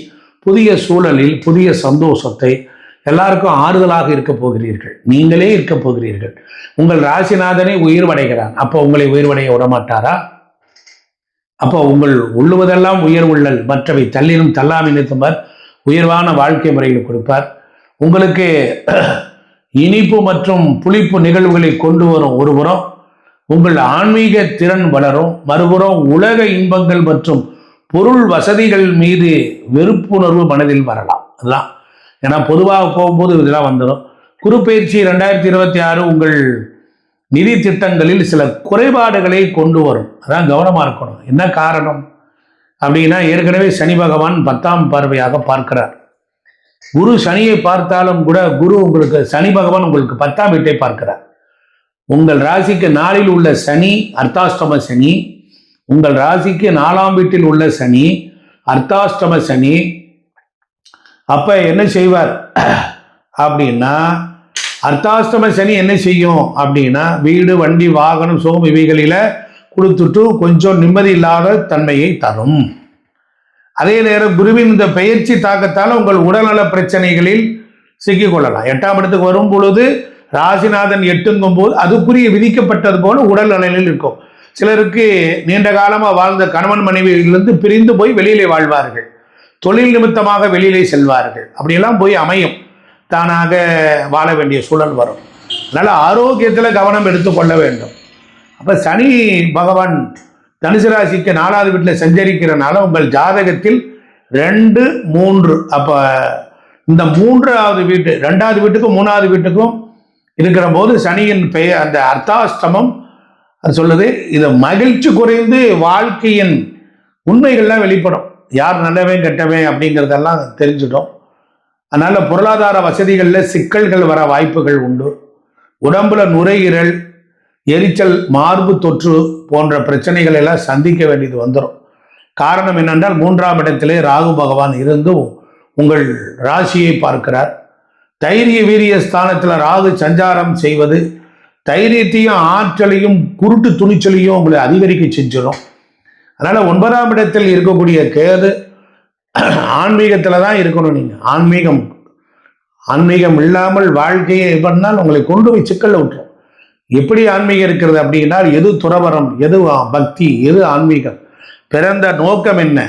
புதிய சூழலில் புதிய சந்தோஷத்தை, எல்லாருக்கும் ஆறுதலாக இருக்க போகிறீர்கள். நீங்களே இருக்க போகிறீர்கள். உங்கள் ராசிநாதனை உயிர்வடைகிறான். அப்போ உங்களை உயிர்வடைய விடமாட்டாரா? அப்போ உங்கள் உள்ளுவதெல்லாம் உயர் உள்ளல், மற்றவை தள்ளினும் தள்ளாமை நிறுத்துமார் உயர்வான வாழ்க்கை முறையில் கொடுப்பார். உங்களுக்கு இனிப்பு மற்றும் புளிப்பு நிகழ்வுகளை கொண்டு வரும். ஒருபுறம் உங்கள் ஆன்மீக திறன் வளரும், மறுபுறம் உலக இன்பங்கள் மற்றும் பொருள் வசதிகள் மீது வெறுப்புணர்வு மனதில் வரலாம். அதுதான், ஏன்னா பொதுவாக போகும்போது இதெல்லாம் வந்துடும். குரு பயிற்சி 2026 உங்கள் நிதி திட்டங்களில் சில குறைபாடுகளை கொண்டு வரும். அதான் கவனமாக இருக்கணும். என்ன காரணம் அப்படின்னா, ஏற்கனவே சனி பகவான் 10ஆம் பார்வையாக பார்க்கிறார். குரு சனியை பார்த்தாலும் கூட சனி பகவான் உங்களுக்கு 10ஆம் வீட்டை பார்க்கிறார். உங்கள் ராசிக்கு 4ல் உள்ள சனி அர்த்தாஷ்டம சனி, உங்கள் ராசிக்கு 4ஆம் வீட்டில் உள்ள சனி அர்த்தாஷ்டம சனி. அப்ப என்ன செய்வார் அப்படின்னா, அர்த்தாஷ்டம சனி என்ன செய்யும் அப்படின்னா, வீடு, வண்டி, வாகனம், சுகம் இவைகளில கொடுத்துட்டு கொஞ்சம் நிம்மதி இல்லாத தன்மையை தரும். அதே நேரம் குருவின் இந்த பயிற்சி தாக்கத்தால் உங்கள் உடல்நல பிரச்சனைகளில் சிக்கிக்கொள்ளலாம். 8ஆம் இடத்துக்கு வரும் பொழுது ராசிநாதன் 8ங்கும் போது அதுக்குரிய விதிக்கப்பட்டது போல உடல் நலனில் இருக்கும். சிலருக்கு நீண்ட காலமாக வாழ்ந்த கணவன் மனைவியிலிருந்து பிரிந்து போய் வெளியிலே வாழ்வார்கள். தொழில் நிமித்தமாக வெளியிலே செல்வார்கள். அப்படியெல்லாம் போய் அமையும். தானாக வாழ வேண்டிய சூழல் வரும். அதனால் ஆரோக்கியத்தில் கவனம் எடுத்துக்கொள்ள வேண்டும். அப்போ சனி பகவான் தனுசு ராசிக்கு 4வது வீட்டில் சஞ்சரிக்கிறனால உங்கள் ஜாதகத்தில் 2, 3, அப்போ இந்த 3வது வீட்டு 2வது வீட்டுக்கும் 3வது வீட்டுக்கும் இருக்கிற போது சனியின் பெயர் அந்த அர்த்தாஷ்டமம் அது சொல்லுது. இதை மகிழ்ச்சி குறைந்து வாழ்க்கையின் உண்மைகள்லாம் வெளிப்படும். யார் நல்லவன் கெட்டவன் அப்படிங்கிறதெல்லாம் தெரிஞ்சிடும். அதனால பொருளாதார வசதிகளில் சிக்கல்கள் வர வாய்ப்புகள் உண்டு. உடம்புல நுரையீரல், எரிச்சல், மார்பு தொற்று போன்ற பிரச்சனைகள் எல்லாம் சந்திக்க வேண்டியது வந்துடும். காரணம் என்னென்றால் 3ஆம் இடத்திலே ராகு பகவான் இருந்து உங்கள் ராசியை பார்க்கிறார். தைரிய வீரிய ஸ்தானத்தில் ராகு சஞ்சாரம் செய்வது தைரியத்தையும் ஆற்றலையும் குருட்டு துணிச்சலையும் உங்களை அதிகரிக்க செஞ்சிடும். அதனால 9ஆம் இடத்தில் இருக்கக்கூடிய கேது ஆன்மீகத்தில் தான் இருக்கணும். நீங்கள் ஆன்மீகம் இல்லாமல் வாழ்க்கையை பண்ணால் உங்களை கொண்டு போய் சிக்கல்ல விட்டுரும். எப்படி ஆன்மீகம் இருக்கிறது அப்படின்னா, எது துறவரம், எது பக்தி, எது ஆன்மீகம், பிறந்த நோக்கம் என்ன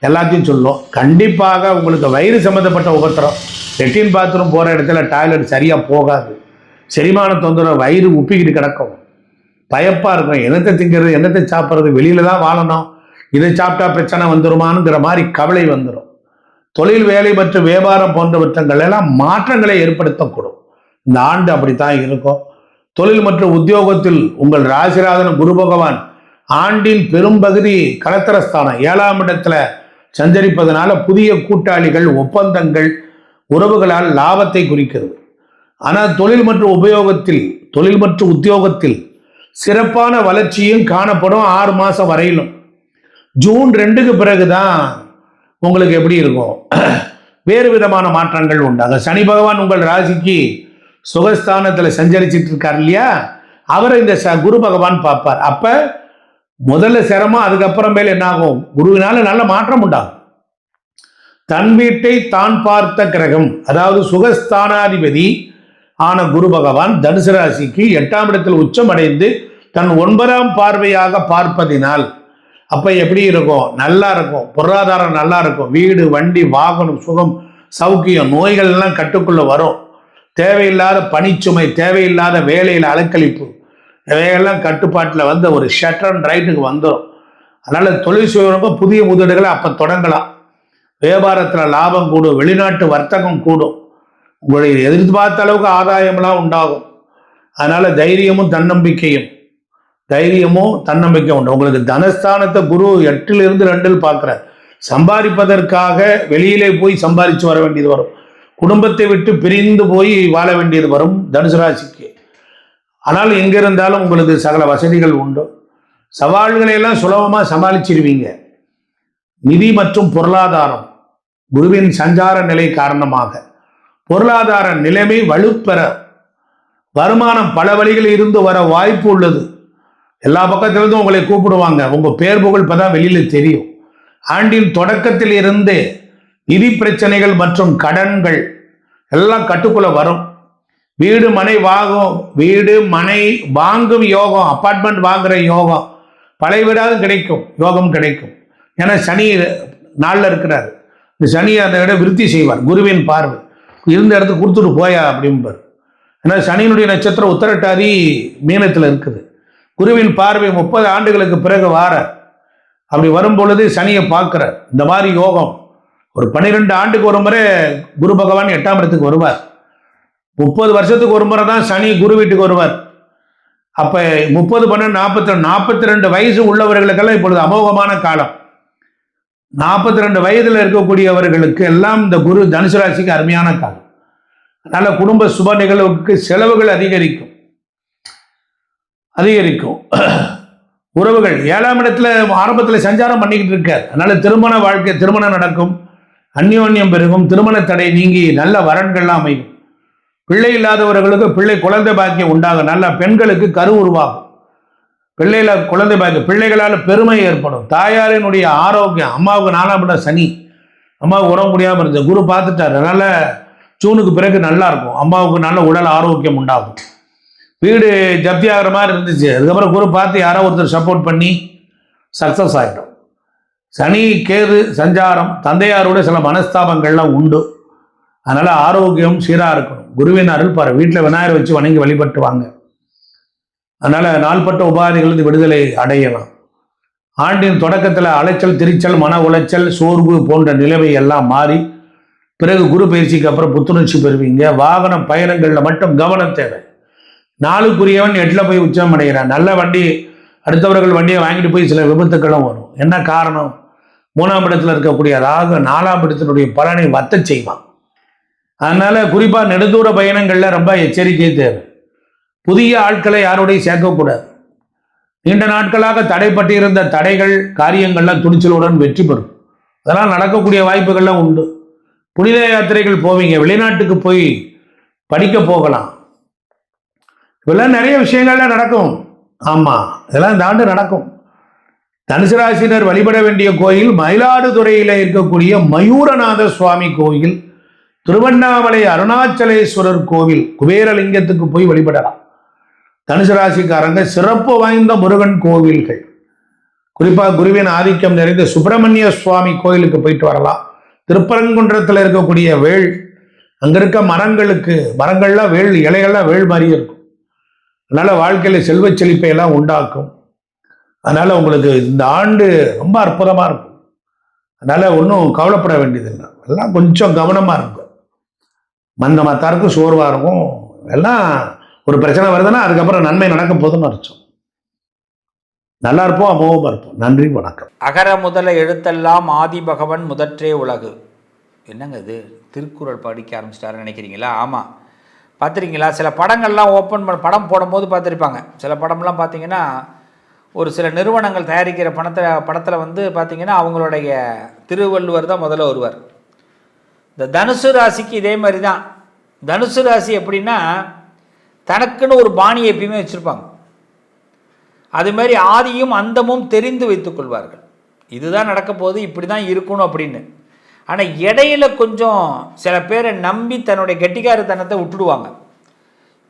எல்லாத்தையும் சொல்லும். கண்டிப்பாக உங்களுக்கு வயிறு சம்மந்தப்பட்ட உபத்திரம், லெட்டின் பாத்ரூம் போகிற இடத்துல டாய்லெட் சரியாக போகாது, செரிமான தொந்தரவு, வயிறு உப்பிக்கிட்டு கிடக்கும், பயப்பாக இருக்கும், என்னத்தை திங்கிறது, என்னத்தை சாப்பிட்றது, வெளியில தான் வாழணும், இதை சாப்பிட்டா பிரச்சனை வந்துருமானுங்கிற மாதிரி கவலை வந்துடும். தொழில், வேலை மற்றும் வியாபாரம் போன்றவற்றங்கள் எல்லாம் மாற்றங்களை ஏற்படுத்தக்கூடும். இந்த ஆண்டு அப்படித்தான் இருக்கும். தொழில் மற்றும் உத்தியோகத்தில் உங்கள் ராசிநாதன் குரு பகவான் ஆண்டின் பெரும்பகுதி கலத்திரஸ்தானம் 7ஆம் இடத்துல சஞ்சரிப்பதனால புதிய கூட்டாளிகள், ஒப்பந்தங்கள், உறவுகளால் லாபத்தை குறிக்கிறது. ஆனால் தொழில் மற்றும் உத்தியோகத்தில் சிறப்பான வளர்ச்சியும் காணப்படும் 6 மாதம் வரையிலும். ஜூன் 2க்கு பிறகுதான் உங்களுக்கு எப்படி இருக்கும், வேறு விதமான மாற்றங்கள் உண்டாங்க. சனி பகவான் உங்கள் ராசிக்கு சுகஸ்தானத்தில் சஞ்சரிச்சிட்டு இருக்கார் இல்லையா, அவரை இந்த குரு பகவான் பார்ப்பார். அப்ப முதல்ல சிரமம், அதுக்கப்புறமேல என்ன ஆகும், குருவினால நல்ல மாற்றம் உண்டாகும். தன் வீட்டை தான் பார்த்த கிரகம், அதாவது சுகஸ்தானாதிபதி ஆன குரு பகவான் தனுசு ராசிக்கு 8ஆம் இடத்தில் உச்சம் அடைந்து தன் 9ஆம் பார்வையாக பார்ப்பதினால் அப்ப எப்படி இருக்கும், நல்லா இருக்கும், பொருளாதாரம் நல்லா இருக்கும், வீடு, வண்டி, வாகனம், சுகம், சௌக்கியம், நோய்கள் எல்லாம் கட்டுக்குள்ள வரும். தேவையில்லாத பணிச்சுமை, தேவையில்லாத வேலையில் அலக்களிப்பு, இவையெல்லாம் கட்டுப்பாட்டில் வந்து ஒரு ஷட்டர் அண்ட் ரைட்டுக்கு வந்துடும். அதனால தொழில் செய்வங்க புதிய முதலீடுகளை அப்ப தொடங்கலாம். வியாபாரத்தில் லாபம் கூடும், வெளிநாட்டு வர்த்தகம் கூடும், உங்களுடைய எதிர்பார்த்த அளவுக்கு ஆதாயம்லாம் உண்டாகும். அதனால தைரியமும் தன்னம்பிக்கையும் உண்டு. உங்களுக்கு தனஸ்தானத்தை குரு 8லிருந்து 2ல் பார்க்கிறார். சம்பாதிப்பதற்காக வெளியிலே போய் சம்பாதிச்சு வர வேண்டியது வரும். குடும்பத்தை விட்டு பிரிந்து போய் வாழ வேண்டியது வரும் தனுசு ராசிக்கு. ஆனால் எங்கே இருந்தாலும் உங்களுக்கு சகல வசதிகள் உண்டு. சவால்களை எல்லாம் சுலபமாக சமாளிச்சிருவீங்க. நிதி மற்றும் பொருளாதாரம் குருவின் சஞ்சார நிலை காரணமாக பொருளாதார நிலைமை வலுப்பெற, வருமானம் பல வழிகளில் இருந்து வர வாய்ப்பு உள்ளது. எல்லா பக்கத்திலிருந்தும் உங்களை கூப்பிடுவாங்க. உங்க பேர் புகழ் இப்பதான் வெளியில தெரியும். ஆண்டின் தொடக்கத்தில் இருந்தே நிதி பிரச்சனைகள் மற்றும் கடன்கள் எல்லாம் கட்டுக்குள்ள வரும். வீடு மனை வாங்கும் யோகம், அப்பார்ட்மெண்ட் வாங்குற யோகம், பழைய வீடாவது கிடைக்கும், யோகம் கிடைக்கும். ஏன்னா சனி நாளில் இருக்கிறார். இந்த சனி அந்த இடம் விருத்தி செய்வார். குருவின் பார்வை இருந்த இடத்துக்கு கொடுத்துட்டு போயா அப்படிம்பார். ஏன்னா சனியினுடைய நட்சத்திரம் உத்தரட்டாதி மீனத்தில் இருக்குது. குருவின் பார்வை 30 ஆண்டுகளுக்கு பிறகு வாரார். அப்படி வரும் பொழுது சனியை பார்க்கிறார். இந்த மாதிரி யோகம் ஒரு 12 ஆண்டுக்கு ஒரு முறை குரு பகவான் 8ஆம் இடத்துக்கு வருவார். 30 வருஷத்துக்கு ஒரு முறை தான் சனி குரு வீட்டுக்கு வருவார். அப்ப 30 12 42 வயசு உள்ளவர்களுக்கெல்லாம் இப்பொழுது அமோகமான காலம். 42 வயதுல இருக்கக்கூடியவர்களுக்கு எல்லாம் இந்த குரு தனுசு ராசிக்கு அருமையான காலம். அதனால குடும்ப சுப நிகழ்வுக்கு செலவுகள் அதிகரிக்கும். உறவுகள் 7ஆம் இடத்துல ஆரம்பத்தில் சஞ்சாரம் பண்ணிக்கிட்டு இருக்கார். அதனால திருமண வாழ்க்கை, திருமணம் நடக்கும், அந்யோன்யம் பெருகும், திருமண தடை நீங்கி நல்ல வரன்கள்லாம் அமையும். பிள்ளை இல்லாதவர்களுக்கு குழந்தை பாக்கியம் உண்டாகும். நல்ல பெண்களுக்கு கரு உருவாகும். குழந்தை பாக்கியம், பிள்ளைகளால் பெருமை ஏற்படும். தாயாரினுடைய ஆரோக்கியம், அம்மாவுக்கு 4ஆம் இடம் சனி, அம்மாவுக்கு உடம்பு முடியாமல் இருந்தது, குரு பார்த்துட்டார். அதனால ஜூனுக்கு பிறகு நல்லா இருக்கும். அம்மாவுக்கு நல்ல உடல் ஆரோக்கியம் உண்டாகும். வீடு ஜப்தி ஆகிற மாதிரி இருந்துச்சு, அதுக்கப்புறம் குரு பார்த்து யாரோ ஒருத்தர் சப்போர்ட் பண்ணி சக்சஸ் ஆகிடும். சனி கேது சஞ்சாரம் தந்தையாரோட சில மனஸ்தாபங்கள்லாம் உண்டு. அதனால ஆரோக்கியம் சீராக இருக்கணும். குருவின் அருள் பாரு. வீட்டில் விநாயகரை வச்சு வணங்கி வழிபட்டு வாங்க. அதனால நாள்பட்ட உபாதைகளிலிருந்து விடுதலை அடையலாம். ஆண்டின் தொடக்கத்தில் அலைச்சல், திரிச்சல், மன உளைச்சல், சோர்வு போன்ற நிலைமை எல்லாம் மாறி பிறகு குரு பயிற்சிக்கு அப்புறம் புத்துணர்ச்சி பெறுவீங்க. வாகனம் பயணங்களில் மட்டும் கவனம் தேவை. நாளுக்குரியவன் 8ல் போய் உச்சம் அடைகிறான். நல்ல வண்டி, அடுத்தவர்கள் வண்டியை வாங்கிட்டு போய் சில விபத்துக்களும் வரும். என்ன காரணம்? 3ஆம் இடத்துல இருக்கக்கூடிய ராகு 4ஆம் இடத்தினுடைய பலனை வத்த செய்வான். அதனால குறிப்பாக நெடுதூர பயணங்கள்ல ரொம்ப எச்சரிக்கை தேவை. புதிய ஆட்களை யாரோடையும் சேர்க்கக்கூடாது. நீண்ட நாட்களாக தடைப்பட்டிருந்த தடைகள், காரியங்கள்லாம் துணிச்சலுடன் வெற்றி பெறும். அதெல்லாம் நடக்கக்கூடிய வாய்ப்புகள்லாம் உண்டு. புனித யாத்திரைகள் போவீங்க, வெளிநாட்டுக்கு போய் படிக்க போகலாம். இதெல்லாம் நிறைய விஷயங்கள்லாம் நடக்கும். ஆமா, இதெல்லாம் இந்த ஆண்டு நடக்கும். தனுசு ராசினர் வழிபட வேண்டிய கோயில் மயிலாடுதுறையில இருக்கக்கூடிய மயூரநாத சுவாமி கோயில், திருவண்ணாமலை அருணாச்சலேஸ்வரர் கோவில், குபேரலிங்கத்துக்கு போய் வழிபடலாம். தனுசு ராசிக்காரங்க சிறப்பு வாய்ந்த முருகன் கோவில்கள், குறிப்பாக குருவின் ஆதிக்கம் நிறைந்த சுப்பிரமணிய சுவாமி கோயிலுக்கு போயிட்டு வரலாம். திருப்பரங்குன்றத்தில் இருக்கக்கூடிய வேள், அங்க இருக்க மரங்கள்லாம் வேள் இலைகள்லாம் வேள் மாதிரி இருக்கும். அதனால வாழ்க்கையில செல்வ செழிப்பை எல்லாம் உண்டாக்கும். அதனால உங்களுக்கு இந்த ஆண்டு ரொம்ப அற்புதமா இருக்கும். அதனால ஒன்றும் கவலைப்பட வேண்டியதில்லை. எல்லாம் கொஞ்சம் கவனமா இருக்கும். மந்தமாக இருக்கும், சோர்வா இருக்கும். எல்லாம் ஒரு பிரச்சனை வருதுன்னா அதுக்கப்புறம் நன்மை நடக்க போதுன்னு அர்த்தம். நல்லா இருப்போம், அமோகமாக இருப்போம். நன்றி, வணக்கம். அகர முதல எழுத்தெல்லாம் ஆதி பகவன் முதற்றே உலகு. என்னங்க இது, திருக்குறள் படிக்க ஆரம்பிச்சிட்டாருன்னு நினைக்கிறீங்களா? ஆமாம், பார்த்துருக்கீங்களா? சில படங்கள்லாம் படம் போடும்போது பார்த்துருப்பாங்க. சில படம்லாம் பார்த்தீங்கன்னா ஒரு சில நிறுவனங்கள் தயாரிக்கிற படத்தில் வந்து பார்த்தீங்கன்னா அவங்களுடைய திருவள்ளுவர் தான் முதல்ல வருவார். இந்த தனுசு ராசிக்கு இதே மாதிரி தான். தனுசு ராசி எப்படின்னா தனக்குன்னு ஒரு பாணியை எப்பயுமே வச்சுருப்பாங்க. அது மாதிரி ஆதியும் அந்தமும் தெரிந்து வைத்துக் கொள்வார்கள். இதுதான் நடக்க போகுது, இப்படி தான் இருக்கணும் அப்படின்னு. ஆனால் இடையில கொஞ்சம் சில பேரை நம்பி தன்னுடைய கெட்டிக்காரத்தனத்தை விட்டுடுவாங்க.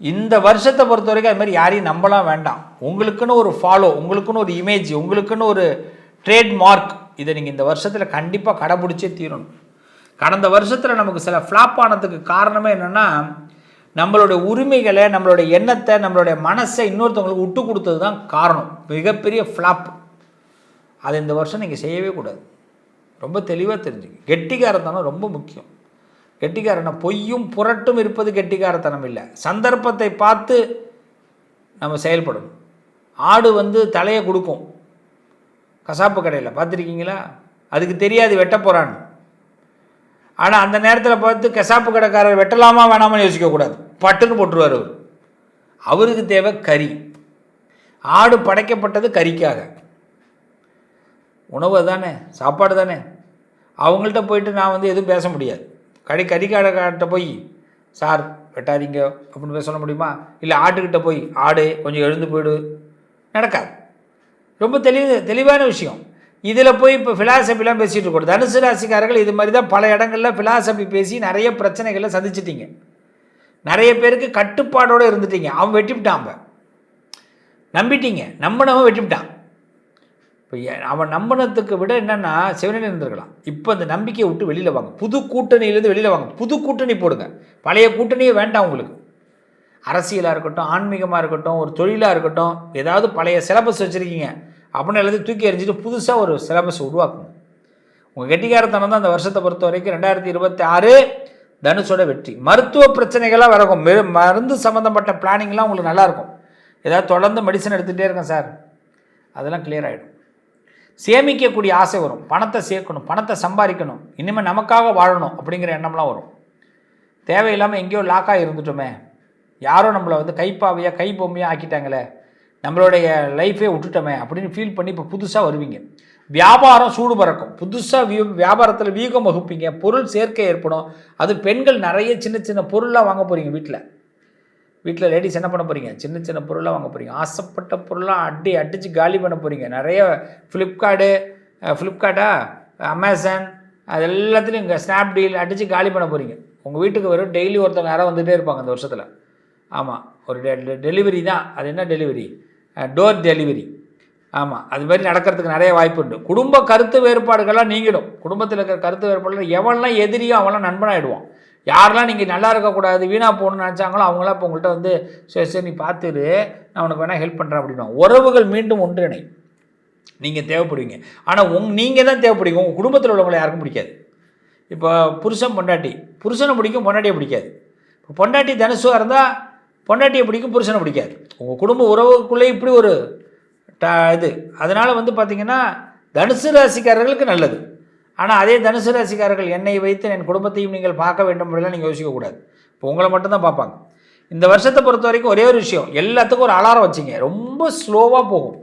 இந்த வருஷத்தை பொறுத்த வரைக்கும் அது மாதிரி யாரையும் நம்பலாம் வேண்டாம். உங்களுக்குன்னு ஒரு ஃபாலோ, உங்களுக்குன்னு ஒரு இமேஜ், உங்களுக்குன்னு ஒரு ட்ரேட்மார்க், இதை நீங்கள் இந்த வருஷத்தில் கண்டிப்பாக கடைபிடிச்சே தீரணும். கடந்த வருஷத்தில் நமக்கு சில ஃப்ளாப் ஆனதுக்கு காரணமே என்னென்னா, நம்மளுடைய உரிமைகளை, நம்மளுடைய எண்ணத்தை, நம்மளுடைய மனசை இன்னொருத்தவங்களுக்கு விட்டு கொடுத்தது தான் காரணம். மிகப்பெரிய ஃப்ளாப். அது இந்த வருஷம் நீங்கள் செய்யவே கூடாது. ரொம்ப தெளிவாக தெரிஞ்சுங்க. கெட்டிக்காரத்தனம் ரொம்ப முக்கியம். கெட்டிக்காரனை பொய்யும் புரட்டும் இருப்பது கெட்டிக்காரத்தனம் இல்லை. சந்தர்ப்பத்தை பார்த்து நம்ம செயல்படணும். ஆடு வந்து தலையை கொடுக்கும் கசாப்பு கடையில், பார்த்துருக்கீங்களா? அதுக்கு தெரியாது வெட்ட போகிறான்னு. ஆனால் அந்த நேரத்தில் பார்த்து கசாப்பு கடைக்காரர் வெட்டலாமா வேணாமான்னு யோசிக்கக்கூடாது, பட்டுன்னு போட்டுருவார் அவர். அவருக்கு தேவை கறி. ஆடு படைக்கப்பட்டது கறிக்காக, உணவு தானே, சாப்பாடு தானே. அவங்கள்ட்ட போயிட்டு நான் வந்து எதுவும் பேச முடியாது. கறிக்காரர்கிட்ட போய் சார் வெட்டாதீங்க அப்படின்னு சொல்ல முடியுமா? இல்லை ஆட்டுக்கிட்ட போய் ஆடு கொஞ்சம் எழுந்து போயிடு, நடக்காது. ரொம்ப தெளிவான விஷயம். இதில் போய் இப்போ ஃபிலாசபிலாம் பேசிகிட்டு இருக்கோம். தனுசு ராசிக்காரர்கள் இது மாதிரி தான் பல இடங்களில் ஃபிலாசபி பேசி நிறைய பிரச்சனைகளை சந்திச்சிட்டிங்க. நிறைய பேருக்கு கட்டுப்பாடோடு இருந்துட்டீங்க. அவன் வெட்டிவிட்டான், நம்பிட்டீங்க, நம்பினவன் வெட்டிவிட்டான். இப்போ அவன் நம்பினத்துக்கு விட என்னென்னா சிவனில் இருந்திருக்கலாம். இப்போ அந்த நம்பிக்கையை விட்டு வெளியில் வாங்க, புது கூட்டணியிலேருந்து வெளியில் வாங்க, புது கூட்டணி போடுங்க. பழைய கூட்டணியே வேண்டாம் உங்களுக்கு. அரசியலாக இருக்கட்டும், ஆன்மீகமாக இருக்கட்டும், ஒரு தொழிலாக இருக்கட்டும், ஏதாவது பழைய சிலபஸ் வச்சுருக்கீங்க அப்படின்னு எல்லாத்தையும் தூக்கி எறிஞ்சிட்டு புதுசாக ஒரு சிலபஸ் உருவாக்குங்க. உங்கள் கெட்டிக்காரத்தனம் தான் அந்த வருஷத்தை பொறுத்த வரைக்கும் 2026 தனுஷோட வெற்றி. மருத்துவ பிரச்சனைகள்லாம் வரக்கும், மருந்து சம்மந்தப்பட்ட பிளானிங்லாம் உங்களுக்கு நல்லாயிருக்கும். ஏதாவது தொடர்ந்து மெடிசன் எடுத்துகிட்டே இருக்கேன் சார், அதெல்லாம் கிளியர் ஆகிடும். சேமிக்கக்கூடிய ஆசை வரும், பணத்தை சேர்க்கணும், பணத்தை சம்பாதிக்கணும், இனிமேல் நமக்காக வாழணும் அப்படிங்கிற எண்ணம்லாம் வரும். தேவையில்லாமல் எங்கேயோ லாக்காக இருந்துட்டோமே, யாரோ நம்மளை வந்து கைப்பாவையாக கை பொம்மையாக ஆக்கிட்டாங்களே, நம்மளுடைய லைஃபே விட்டுட்டோமே அப்படின்னு ஃபீல் பண்ணி இப்போ புதுசாக வருவீங்க. வியாபாரம் சூடு பறக்கும், புதுசாக வியாபாரத்தில் வீகம் வகுப்பீங்க, பொருள் சேர்க்கை ஏற்படும். அது பெண்கள் நிறைய சின்ன சின்ன பொருளாக வாங்க போகிறீங்க. வீட்டில் லேடிஸ் என்ன பண்ண போகிறீங்க? சின்ன சின்ன பொருளாக வாங்க போகிறீங்க. ஆசைப்பட்ட பொருளாக அடித்து காலி பண்ண போகிறீங்க. நிறைய ஃப்ளிப்கார்ட்டா அமேசான் அது எல்லாத்துலேயும் இங்கே ஸ்னாப்டீல் அடித்து காலி பண்ண போகிறீங்க. உங்கள் வீட்டுக்கு வரும் டெய்லி ஒருத்தவங்க யாராவது வந்துகிட்டே இருப்பாங்க அந்த வருஷத்தில். ஆமாம், ஒரு டெலிவரி தான். அது என்ன டெலிவரி? Door delivery. ஆமாம், அது மாதிரி நடக்கிறதுக்கு நிறைய வாய்ப்பு உண்டு. குடும்ப கருத்து வேறுபாடுகள்லாம் நீங்கிடும். குடும்பத்தில் இருக்கிற கருத்து வேறுபாடுகள் எவன்லாம் எதிரியோ அவன்லாம் நண்பனாகிடுவான். யாரெல்லாம் நீங்கள் நல்லா இருக்கக்கூடாது, வீணாக போகணுன்னு நினச்சாங்களோ அவங்களாம் இப்போ உங்கள்கிட்ட வந்து சரி நீ பார்த்துரு, நான் உனக்கு வேணால் ஹெல்ப் பண்ணுறேன் அப்படின்னா உறவுகள் மீண்டும் ஒன்றிணை. நீங்கள் தேவைப்படுவீங்க. ஆனால் நீங்கள் தான் தேவைப்படுவீங்க. உங்கள் குடும்பத்தில் உள்ளவங்களை யாருக்கும் பிடிக்காது. இப்போ புருஷனை பிடிக்கும், பொண்டாட்டியை பிடிக்காது. இப்போ பொண்டாட்டி தனுசுவாக இருந்தால் பொண்டாட்டியை பிடிக்கும், புருஷனை பிடிக்காது. உங்கள் குடும்ப உறவுக்குள்ளே இப்படி ஒரு இது. அதனால் வந்து பார்த்திங்கன்னா தனுசு ராசிக்காரர்களுக்கு நல்லது. ஆனால் அதே தனுசு ராசிக்காரர்கள் என்னை வைத்து என் குடும்பத்தையும் நீங்கள் பார்க்க வேண்டும் அப்படிலாம் நீங்கள் யோசிக்கக்கூடாது. இப்போ உங்களை மட்டும்தான் பார்ப்பாங்க. இந்த வருஷத்தை பொறுத்த வரைக்கும் ஒரே ஒரு விஷயம், எல்லாத்துக்கும் ஒரு அலாரம் வச்சிங்க. ரொம்ப ஸ்லோவாக போகும்.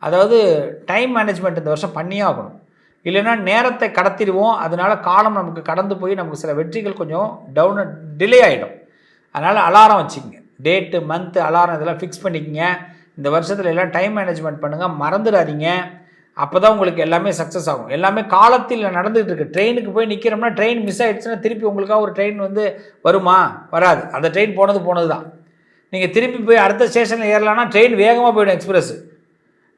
அதாவது டைம் மேனேஜ்மெண்ட் இந்த வருஷம் பண்ணியே ஆகணும். இல்லைன்னா நேரத்தை கடத்திடுவோம். அதனால் காலம் நமக்கு கடந்து போய் நமக்கு சில வெற்றிகள் கொஞ்சம் டிலே ஆகிடும். அதனால் அலாரம் வச்சுக்கோங்க. டேட்டு, மந்த்து, அலாரம் இதெல்லாம் ஃபிக்ஸ் பண்ணிக்கோங்க. இந்த வருஷத்தில் எல்லாம் டைம் மேனேஜ்மெண்ட் பண்ணுங்கள், மறந்துடாதீங்க. அப்போ தான் உங்களுக்கு எல்லாமே சக்ஸஸ் ஆகும். எல்லாமே காலத்தில் நடந்துகிட்டு இருக்குது. ட்ரெயினுக்கு போய் நிற்கிறோம்னா ட்ரெயின் மிஸ் ஆகிடுச்சுன்னா திருப்பி உங்களுக்காக ஒரு ட்ரெயின் வந்து வருமா? வராது. அந்த ட்ரெயின் போனது தான். நீங்கள் திருப்பி போய் அடுத்த ஸ்டேஷனில் ஏறலான்னா ட்ரெயின் வேகமாக போய்டும், எக்ஸ்பிரஸ்.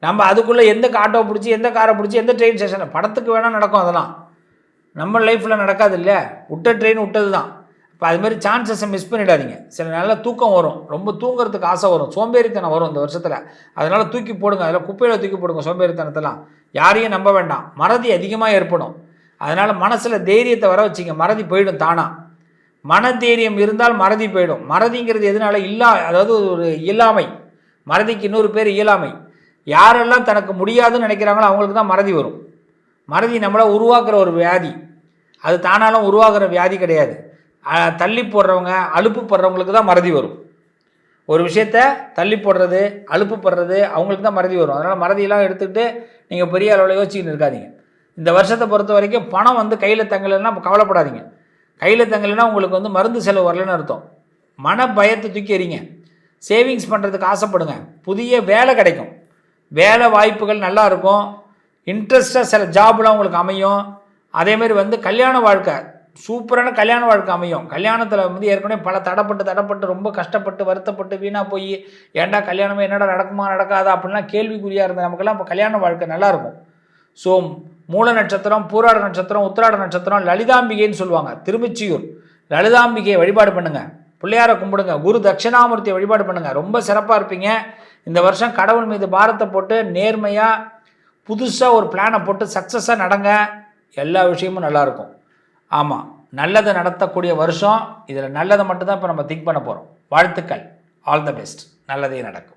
நம்ம அதுக்குள்ளே எந்த ஆட்டோ பிடிச்சி, எந்த காரை பிடிச்சி, எந்த ட்ரெயின் ஸ்டேஷனில் படத்துக்கு வேணால் நடக்கும். அதெல்லாம் நம்ம லைஃப்பில் நடக்காது இல்லை. விட்ட ட்ரெயின் விட்டது தான். இப்போ அதுமாதிரி சான்சஸை மிஸ் பண்ணிடாதீங்க. சில நல்ல தூக்கம் வரும், ரொம்ப தூங்குறதுக்கு ஆசை வரும், சோம்பேறித்தனம் வரும் இந்த வருஷத்தில். அதனால் தூக்கி போடுங்க, அதில் குப்பையில் தூக்கி போடுங்க சோம்பேறித்தனத்தெல்லாம். யாரையும் நம்ப வேண்டாம். மறதி அதிகமாக ஏற்படும். அதனால் மனசில் தைரியத்தை வர வச்சிங்க, மறதி போயிடும் தானா. மன தைரியம் இருந்தால் மறதி போயிடும். மறதிங்கிறது எதனால? அதாவது ஒரு இயலாமை. மறதிக்கு இன்னொரு பேர் இயலாமை. யாரெல்லாம் தனக்கு முடியாதுன்னு நினைக்கிறாங்களோ அவங்களுக்கு தான் மறதி வரும். மறதி நம்மளை உருவாக்குற ஒரு வியாதி. அது தானாலும் உருவாக்குற வியாதி கிடையாது. தள்ளி போடுறவங்க, அலுப்பு படுறவங்களுக்கு தான் மறதி வரும். ஒரு விஷயத்த தள்ளி போடுறது, அலுப்பு படுறது, அவங்களுக்கு தான் மறதி வரும். அதனால் மறதியெல்லாம் எடுத்துக்கிட்டு நீங்கள் பெரிய அளவில் யோசிச்சுன்னு இருக்காதீங்க. இந்த வருஷத்தை பொறுத்த வரைக்கும் பணம் வந்து கையில் தங்கலைன்னா கவலைப்படாதீங்க. கையில் தங்கலைன்னா உங்களுக்கு வந்து மருந்து செலவு வரலன்னு அர்த்தம். மன பயத்தை தூக்கி எறிங்க. சேவிங்ஸ் பண்ணுறதுக்கு ஆசைப்படுங்க. புதிய வேலை கிடைக்கும், வேலை வாய்ப்புகள் நல்லா இருக்கும். இன்ட்ரெஸ்ட்டாக சில ஜாப்லாம் உங்களுக்கு அமையும். அதேமாதிரி வந்து கல்யாண வாழ்க்கை, சூப்பரான கல்யாண வாழ்க்கை அமையும். கல்யாணத்தில் வந்து ஏற்கனவே பல தடப்பட்டு ரொம்ப கஷ்டப்பட்டு வருத்தப்பட்டு வீணாக போய் ஏன்டா கல்யாணமே என்னடா நடக்குமா நடக்காதா அப்படின்லாம் கேள்விக்குறியாக இருந்த நமக்கெல்லாம் இப்போ கல்யாண வாழ்க்கை நல்லாயிருக்கும். ஸோ மூல நட்சத்திரம், பூராட நட்சத்திரம், உத்திராட நட்சத்திரம், லலிதாம்பிகைன்னு சொல்லுவாங்க. திருமிச்சியூர் லலிதாம்பிகையை வழிபாடு பண்ணுங்கள், பிள்ளையாரை கும்பிடுங்க, குரு தட்சிணாமூர்த்தியை வழிபாடு பண்ணுங்கள். ரொம்ப சிறப்பாக இருப்பீங்க. இந்த வருஷம் கடவுள் மீது பாரத்தை போட்டு நேர்மையாக புதுசாக ஒரு பிளானை போட்டு சக்ஸஸாக நடங்க. எல்லா விஷயமும் நல்லாயிருக்கும். ஆமாம், நல்லதை நடத்தக்கூடிய வருஷம். இதில் நல்லதை மட்டும்தான் இப்போ நம்ம திங்க் பண்ண போகிறோம். வாழ்த்துக்கள். All the best. நல்லதே நடக்கும்.